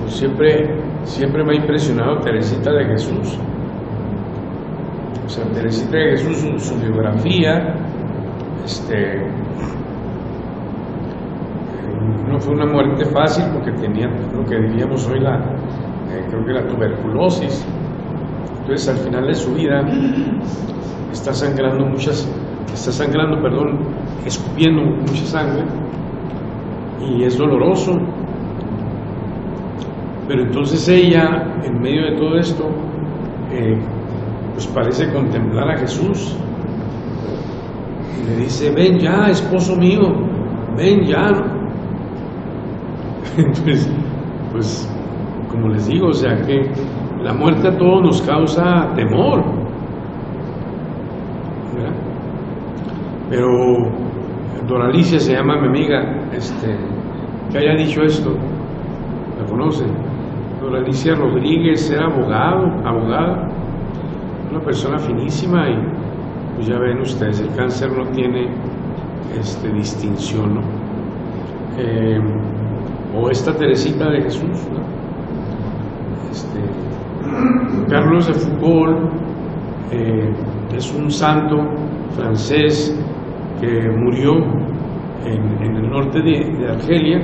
Pues siempre siempre me ha impresionado Teresita de Jesús. O sea, Teresita de Jesús, su biografía, no fue una muerte fácil porque tenía lo que diríamos hoy creo que la tuberculosis. Entonces al final de su vida está escupiendo mucha sangre y es doloroso. Pero entonces ella, en medio de todo esto, pues parece contemplar a Jesús y le dice: ven ya, esposo mío, ven ya, ¿no? Entonces, pues como les digo, o sea que la muerte a todos nos causa temor, ¿verdad? Pero Doralicia se llama mi amiga, que haya dicho esto, la conocen. Doralicia Rodríguez era abogada, una persona finísima, y pues ya ven ustedes, el cáncer no tiene distinción, ¿no? O esta Teresita de Jesús, ¿no? Carlos de Foucault es un santo francés que murió en el norte de Argelia,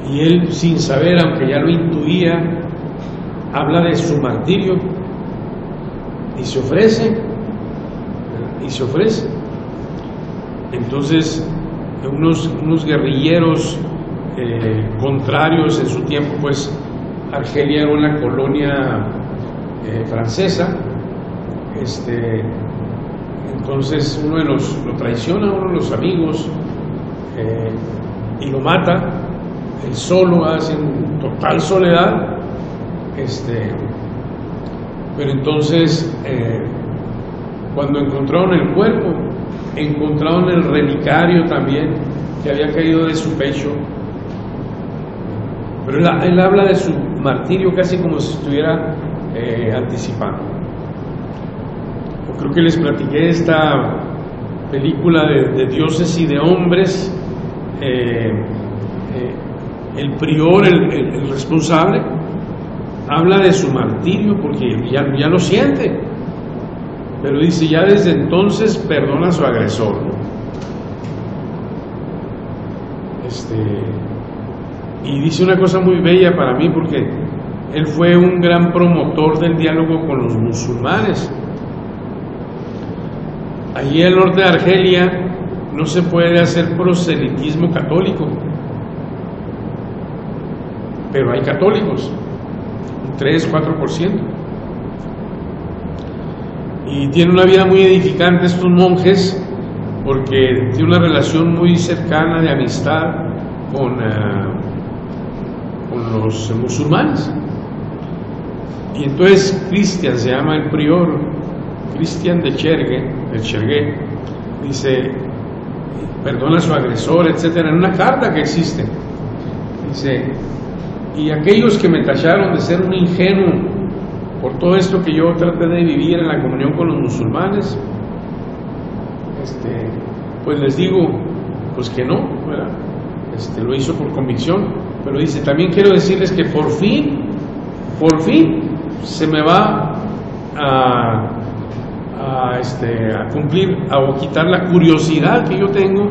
y él, sin saber, aunque ya lo intuía, habla de su martirio y se ofrece. Entonces unos guerrilleros contrarios en su tiempo, pues Argelia era una colonia francesa, entonces lo traiciona uno de los amigos y lo mata, él solo, hace en total soledad, pero entonces cuando encontraron el cuerpo, encontraron el relicario también que había caído de su pecho. Pero él habla de su martirio casi como si estuviera anticipando. Yo creo que les platiqué esta película de dioses y de hombres. El prior, el responsable, habla de su martirio porque ya lo siente, pero dice: ya desde entonces perdona a su agresor, ¿no? Y dice una cosa muy bella para mí, porque él fue un gran promotor del diálogo con los musulmanes. Allí al norte de Argelia no se puede hacer proselitismo católico, pero hay católicos, un 3-4%, y tienen una vida muy edificante estos monjes, porque tiene una relación muy cercana de amistad con los musulmanes. Y entonces Cristian, se llama el prior, Cristian de Chergué, dice: perdona a su agresor, etcétera, en una carta que existe, dice: y aquellos que me tacharon de ser un ingenuo por todo esto que yo traté de vivir en la comunión con los musulmanes, pues les digo, pues que no, ¿verdad? Lo hizo por convicción, pero dice: también quiero decirles que por fin se me va a cumplir, a quitar la curiosidad que yo tengo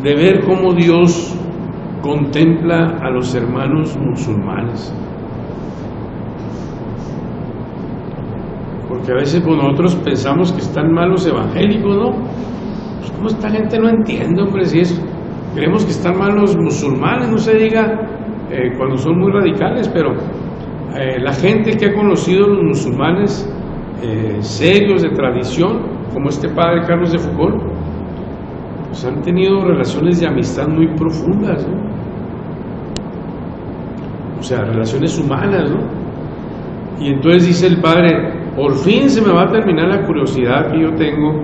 de ver cómo Dios contempla a los hermanos musulmanes. Porque a veces pues, nosotros pensamos que están mal los evangélicos, ¿no? Pues cómo esta gente no entiende, hombre, si es, creemos que están mal los musulmanes, no se diga cuando son muy radicales, pero la gente que ha conocido a los musulmanes serios, de tradición, como este padre Carlos de Foucault, pues han tenido relaciones de amistad muy profundas, ¿no? O sea, relaciones humanas, ¿no? Y entonces dice el padre: por fin se me va a terminar la curiosidad que yo tengo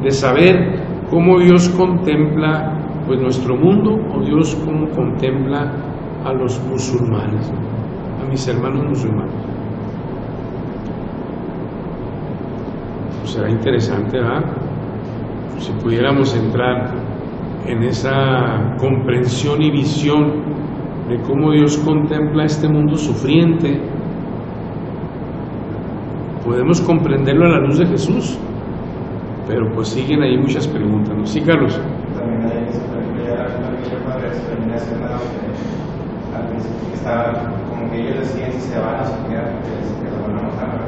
de saber cómo Dios contempla pues nuestro mundo, o Dios cómo contempla a los musulmanes, ¿no? A mis hermanos musulmanes. Pues será interesante, ¿verdad? Si pudiéramos entrar en esa comprensión y visión de cómo Dios contempla este mundo sufriente, podemos comprenderlo a la luz de Jesús, pero pues siguen ahí muchas preguntas, ¿no? Sí, Carlos. También hay esa película, ya la película para eso, termina siendo al principio estaba como que ellos deciden si se van a sociedad porque lo van a matar,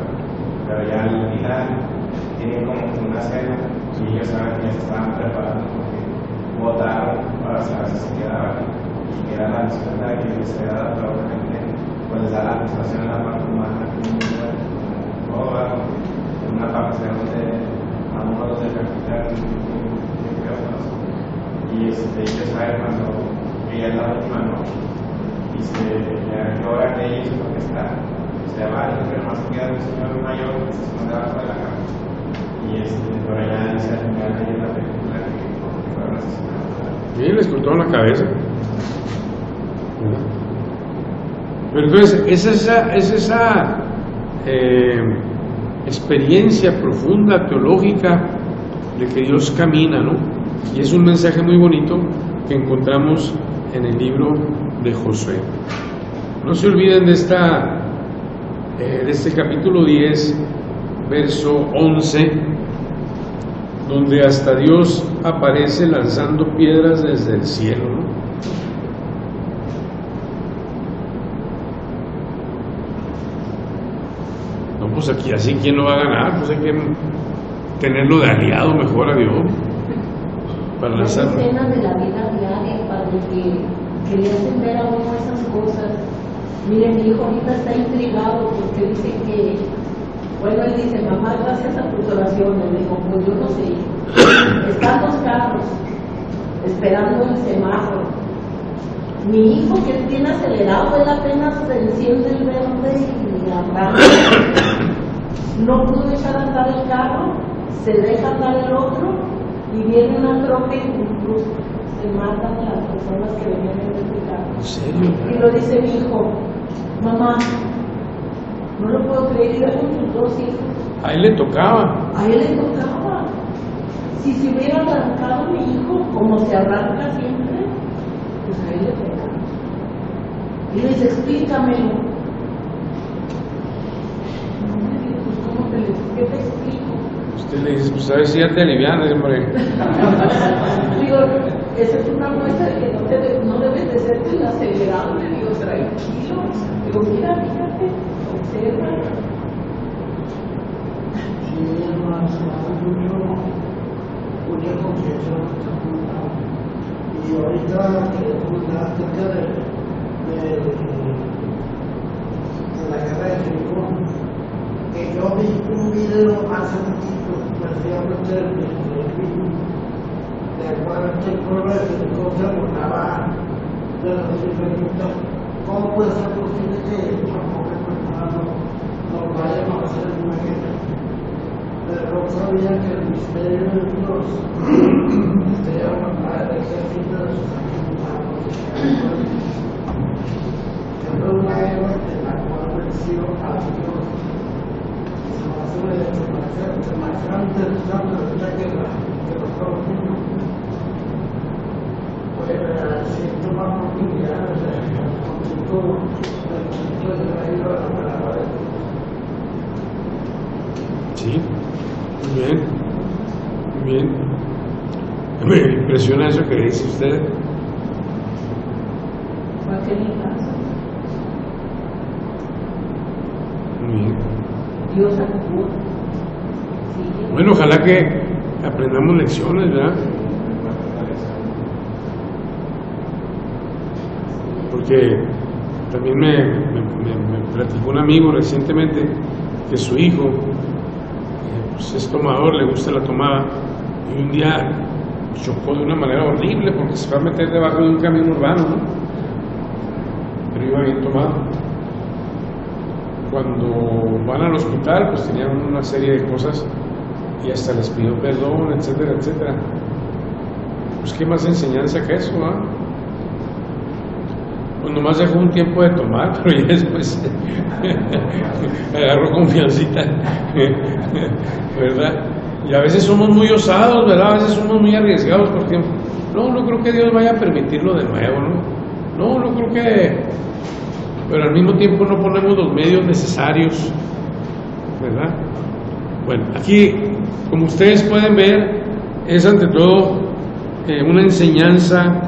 pero ya al final tienen como una cena y ellos saben que ya se estaban preparando porque votaron para saber si se quedaban y era la sociedad que les era dada, pero obviamente pues les da la administración en la parte humana en una parte donde a uno los decapitan y ellos saben cuando ella es la última noche y se lloran de ellos porque se va y pero más queda un señor mayor que se esconde abajo de la cama y por allá dice al final de la película que fueron asesinados. Sí, les cortaron la cabeza. Pero entonces es esa experiencia profunda, teológica, de que Dios camina, ¿no? Y es un mensaje muy bonito que encontramos en el libro de Josué. No se olviden de este capítulo 10, verso 11, donde hasta Dios aparece lanzando piedras desde el cielo, ¿no? No, pues aquí así, ¿quién lo va a ganar? Pues hay que tenerlo de aliado mejor a Dios para lanzar. Hay escenas de la vida diaria para el que querían ver a uno esas cosas. Miren, mi hijo ahorita está intrigado porque dice que, bueno, él dice, mamá, gracias a tus oraciones. Le digo, pues yo no sé. Están los carros esperando el semáforo. Mi hijo, que tiene acelerado, él apenas se enciende el verde y arranca. No pudo echar a andar el carro, se deja andar el otro y viene una troca y incluso se matan a las personas que venían en este carro. ¿En serio? Y lo dice mi hijo, mamá, no lo puedo creer, iba con sus dos hijos. A él le tocaba. A él le tocaba. Si se hubiera arrancado mi hijo, como se arranca siempre, pues a él le tocaba. Y le dice, explícamelo. Pues, ¿cómo qué te explico? Usted le dice, pues a ver si ya te alivianas, hombre. Digo, esa es una muestra de que no debes de ser tan acelerado, le digo, tranquilo. Digo, mira, fíjate, observa. Sí, hermano, mucha conciencia y ahorita que preguntaste acerca de la guerra de Jericó, que yo vi un video hace poquito, precisamente del mismo, de cuando el pueblo de Jericó se burlaba de los israelitas. ¿Cómo puede ser posible que tampoco nos vayan a hacer una guerra? Pero no sabía que el misterio de Dios sería mandar el ejército de sus ángeles. Siempre una guerra en la cual venció a Dios. Se me hace más interesante esta guerra que los conocimos. Pues siento más oportunidades de todo el reino de la palabra de Dios. Sí, muy bien, muy bien. Me impresiona eso que dice usted. Cualquier infancia. Muy bien. Dios actúa. Sí. Bueno, ojalá que aprendamos lecciones, ¿verdad? Porque también me platicó un amigo recientemente que su hijo pues es tomador, le gusta la tomada, y un día chocó de una manera horrible porque se fue a meter debajo de un camión urbano, ¿no? Pero iba bien tomado. Cuando van al hospital, pues tenían una serie de cosas y hasta les pidió perdón, etcétera, etcétera. Pues qué más enseñanza que eso, ¿ah? Pues nomás dejó un tiempo de tomar, pero ya después agarró confiancita, ¿verdad? Y a veces somos muy osados, ¿verdad? A veces somos muy arriesgados porque no creo que Dios vaya a permitirlo de nuevo, ¿no? No creo que, pero al mismo tiempo no ponemos los medios necesarios, ¿verdad? Bueno, aquí, como ustedes pueden ver, es ante todo una enseñanza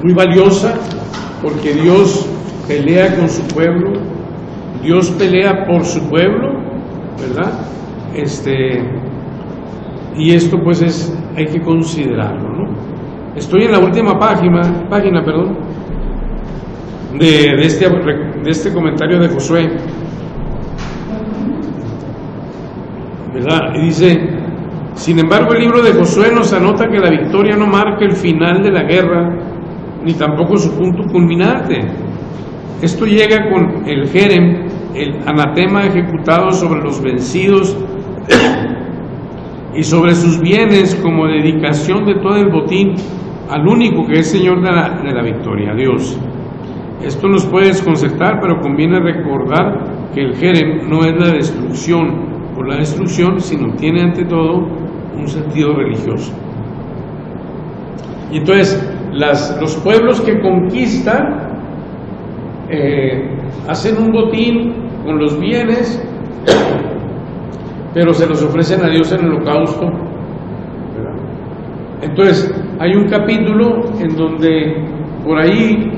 muy valiosa, porque Dios pelea con su pueblo, Dios pelea por su pueblo, ¿verdad? Y esto pues hay que considerarlo, ¿no? Estoy en la última página, de este comentario de Josué, ¿verdad? Y dice: sin embargo, el libro de Josué nos anota que la victoria no marca el final de la guerra, ni tampoco su punto culminante. Esto llega con el Jerem, el anatema ejecutado sobre los vencidos y sobre sus bienes, como dedicación de todo el botín al único que es Señor de la victoria, a Dios. Esto nos puede desconcertar, pero conviene recordar que el Jerem no es la destrucción por la destrucción, sino tiene ante todo un sentido religioso. Y entonces los pueblos que conquistan hacen un botín con los bienes, pero se los ofrecen a Dios en el holocausto, ¿verdad? Entonces hay un capítulo en donde por ahí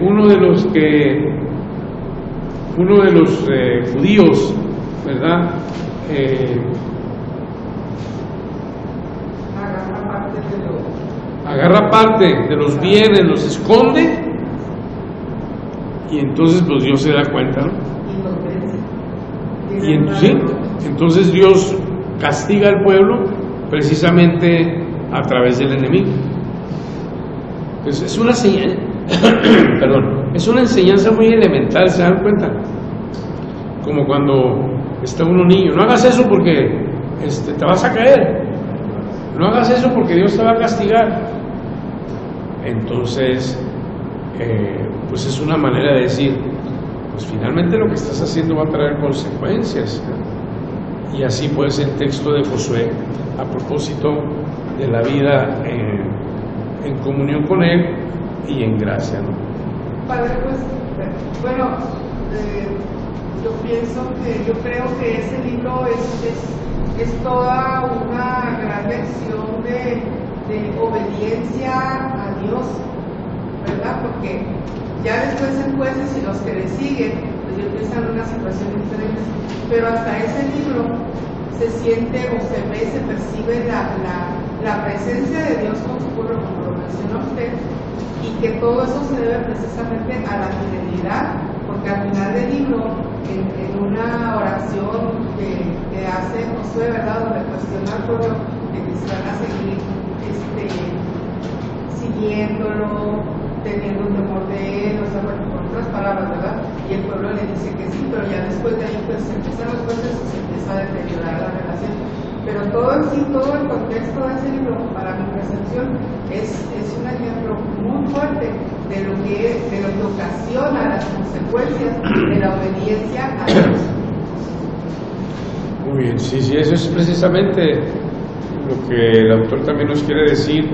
uno de los judíos, ¿verdad? Agarra parte de los bienes, los esconde, y entonces pues Dios se da cuenta, ¿no? Y entonces Dios castiga al pueblo precisamente a través del enemigo. Pues es una enseñanza muy elemental, ¿se dan cuenta? Como cuando está uno niño: no hagas eso porque te vas a caer, no hagas eso porque Dios te va a castigar. Entonces pues es una manera de decir, pues finalmente lo que estás haciendo va a traer consecuencias. Y así pues el texto de Josué a propósito de la vida en comunión con Él y en gracia, ¿no? Padre, pues, bueno, yo creo que ese libro es toda una gran lección de obediencia a Dios, ¿verdad? Porque ya después en Jueces y los que le siguen, pues ya empiezan una situación diferente, pero hasta ese libro se siente o se ve, se percibe la presencia de Dios con su pueblo, como lo mencionó usted, y que todo eso se debe precisamente a la fidelidad, porque al final del libro, en una oración que hace Josué, ¿verdad?, donde cuestiona al pueblo de que se van a seguir siguiéndolo, teniendo temor de él, o sea, bueno, con otras palabras, ¿verdad? Y el pueblo le dice que sí, pero ya después de ahí pues se empiezan los jueces y se empieza a deteriorar la relación. Pero todo en sí, todo el contexto de ese libro, para mi percepción, es un ejemplo muy fuerte de lo que ocasiona las consecuencias de la obediencia a Dios. Muy bien, sí, eso es precisamente lo que el autor también nos quiere decir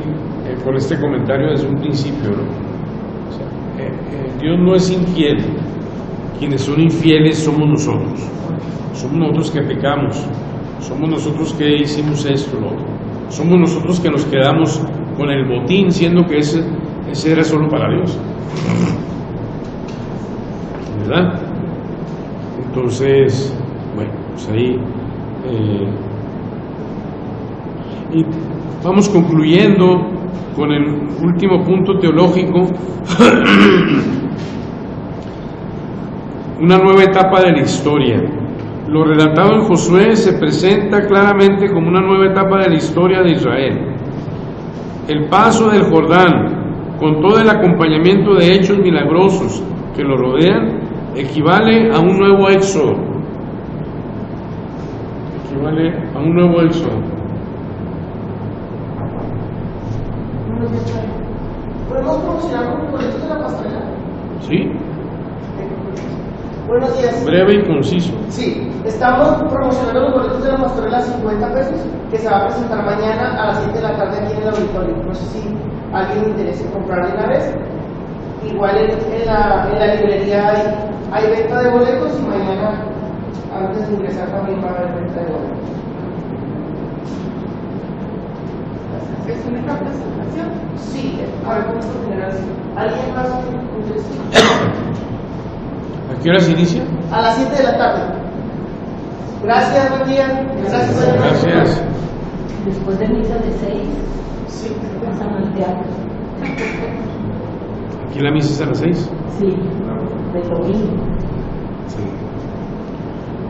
con este comentario desde un principio, ¿no? O sea, Dios no es infiel, quienes son infieles somos nosotros que pecamos, somos nosotros que hicimos esto, lo otro, somos nosotros que nos quedamos con el botín, siendo que ese era solo para Dios, ¿verdad? Entonces, bueno, pues ahí y vamos concluyendo con el último punto teológico. Una nueva etapa de la historia. Lo relatado en Josué se presenta claramente como una nueva etapa de la historia de Israel. El paso del Jordán, con todo el acompañamiento de hechos milagrosos que lo rodean, equivale a un nuevo éxodo. ¿Podemos promocionar los boletos de la pastorela? ¿Sí? Buenos días. Breve y conciso. Sí, estamos promocionando los boletos de la pastorela a 50 pesos, que se va a presentar mañana a las 7 de la tarde aquí en el auditorio. No sé si alguien le interese comprar de una vez. Igual en la librería hay venta de boletos y mañana, antes de ingresar, también va a haber venta de boletos. ¿Es una presentación? Sí, a ver cómo se genera así. ¿Alguien más? ¿A qué hora se inicia? A las 7 de la tarde. Gracias, buen día. Gracias, señor. Gracias. Después de misa de 6, Sí, pasan al teatro. ¿Aquí la misa es a las 6? Sí, del domingo. Sí.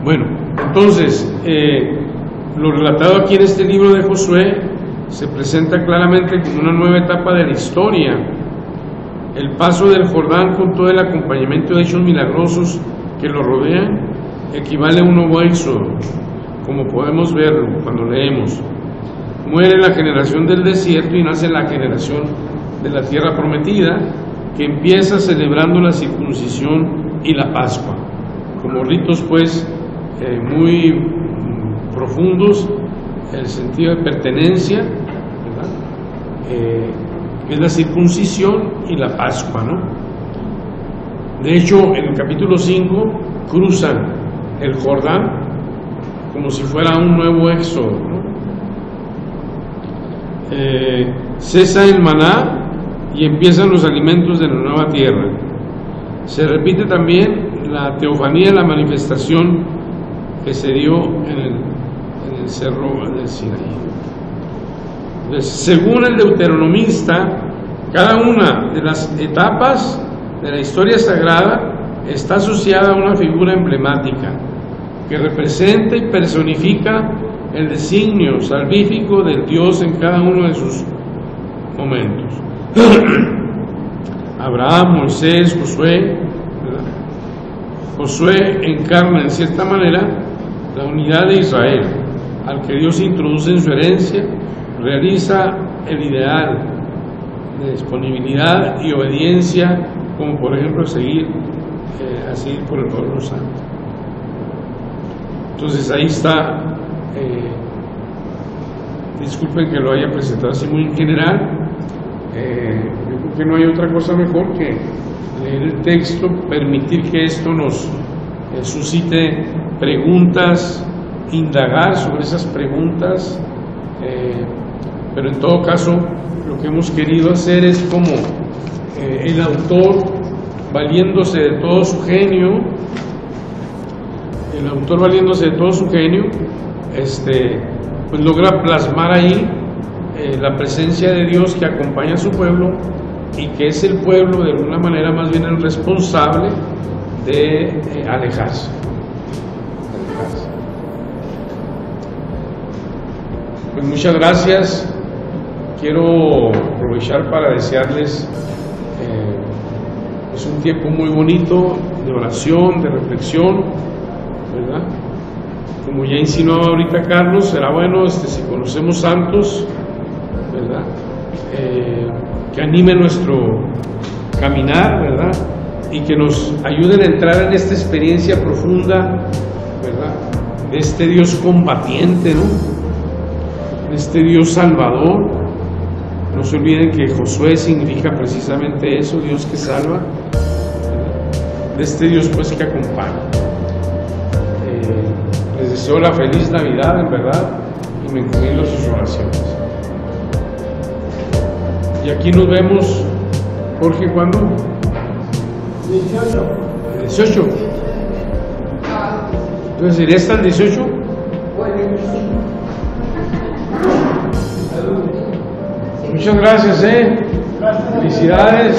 Bueno, entonces, lo relatado aquí en este libro de Josué se presenta claramente como una nueva etapa de la historia. El paso del Jordán con todo el acompañamiento de hechos milagrosos que lo rodean equivale a un nuevo éxodo, como podemos verlo cuando leemos. Muere la generación del desierto y nace la generación de la tierra prometida, que empieza celebrando la circuncisión y la Pascua, como ritos pues muy profundos, el sentido de pertenencia, ¿verdad? Es la circuncisión y la Pascua, ¿no? De hecho, en el capítulo 5 cruzan el Jordán como si fuera un nuevo éxodo, ¿no? Cesa el maná y empiezan los alimentos de la nueva tierra. Se repite también la teofanía, la manifestación que se dio en el cerro del Sinaí. Entonces, según el deuteronomista, cada una de las etapas de la historia sagrada está asociada a una figura emblemática que representa y personifica el designio salvífico del Dios en cada uno de sus momentos. Abraham, Moisés, Josué, ¿verdad? Josué encarna en cierta manera la unidad de Israel, al que Dios introduce en su herencia, realiza el ideal de disponibilidad y obediencia, como por ejemplo seguir por el pueblo santo. Entonces ahí está, disculpen que lo haya presentado así muy en general, yo creo que no hay otra cosa mejor que leer el texto, permitir que esto nos suscite preguntas, indagar sobre esas preguntas, pero en todo caso lo que hemos querido hacer es como el autor, valiéndose de todo su genio, pues logra plasmar ahí la presencia de Dios que acompaña a su pueblo y que es el pueblo de alguna manera más bien el responsable de alejarse. Pues muchas gracias. Quiero aprovechar para desearles es un tiempo muy bonito de oración, de reflexión, ¿verdad? Como ya insinuaba ahorita Carlos, será bueno si conocemos santos, ¿verdad? Que anime nuestro caminar, ¿verdad? Y que nos ayuden a entrar en esta experiencia profunda, ¿verdad? De este Dios combatiente, ¿no? De este Dios salvador. No se olviden que Josué significa precisamente eso, Dios que salva, ¿verdad? De este Dios pues que acompaña. Les deseo la feliz Navidad, en verdad, y me encomiendo sus oraciones. Y aquí nos vemos, Jorge, ¿cuándo? 18. ¿El 18? Entonces, ¿iría hasta el 18? O el 25. Muchas gracias, Felicidades.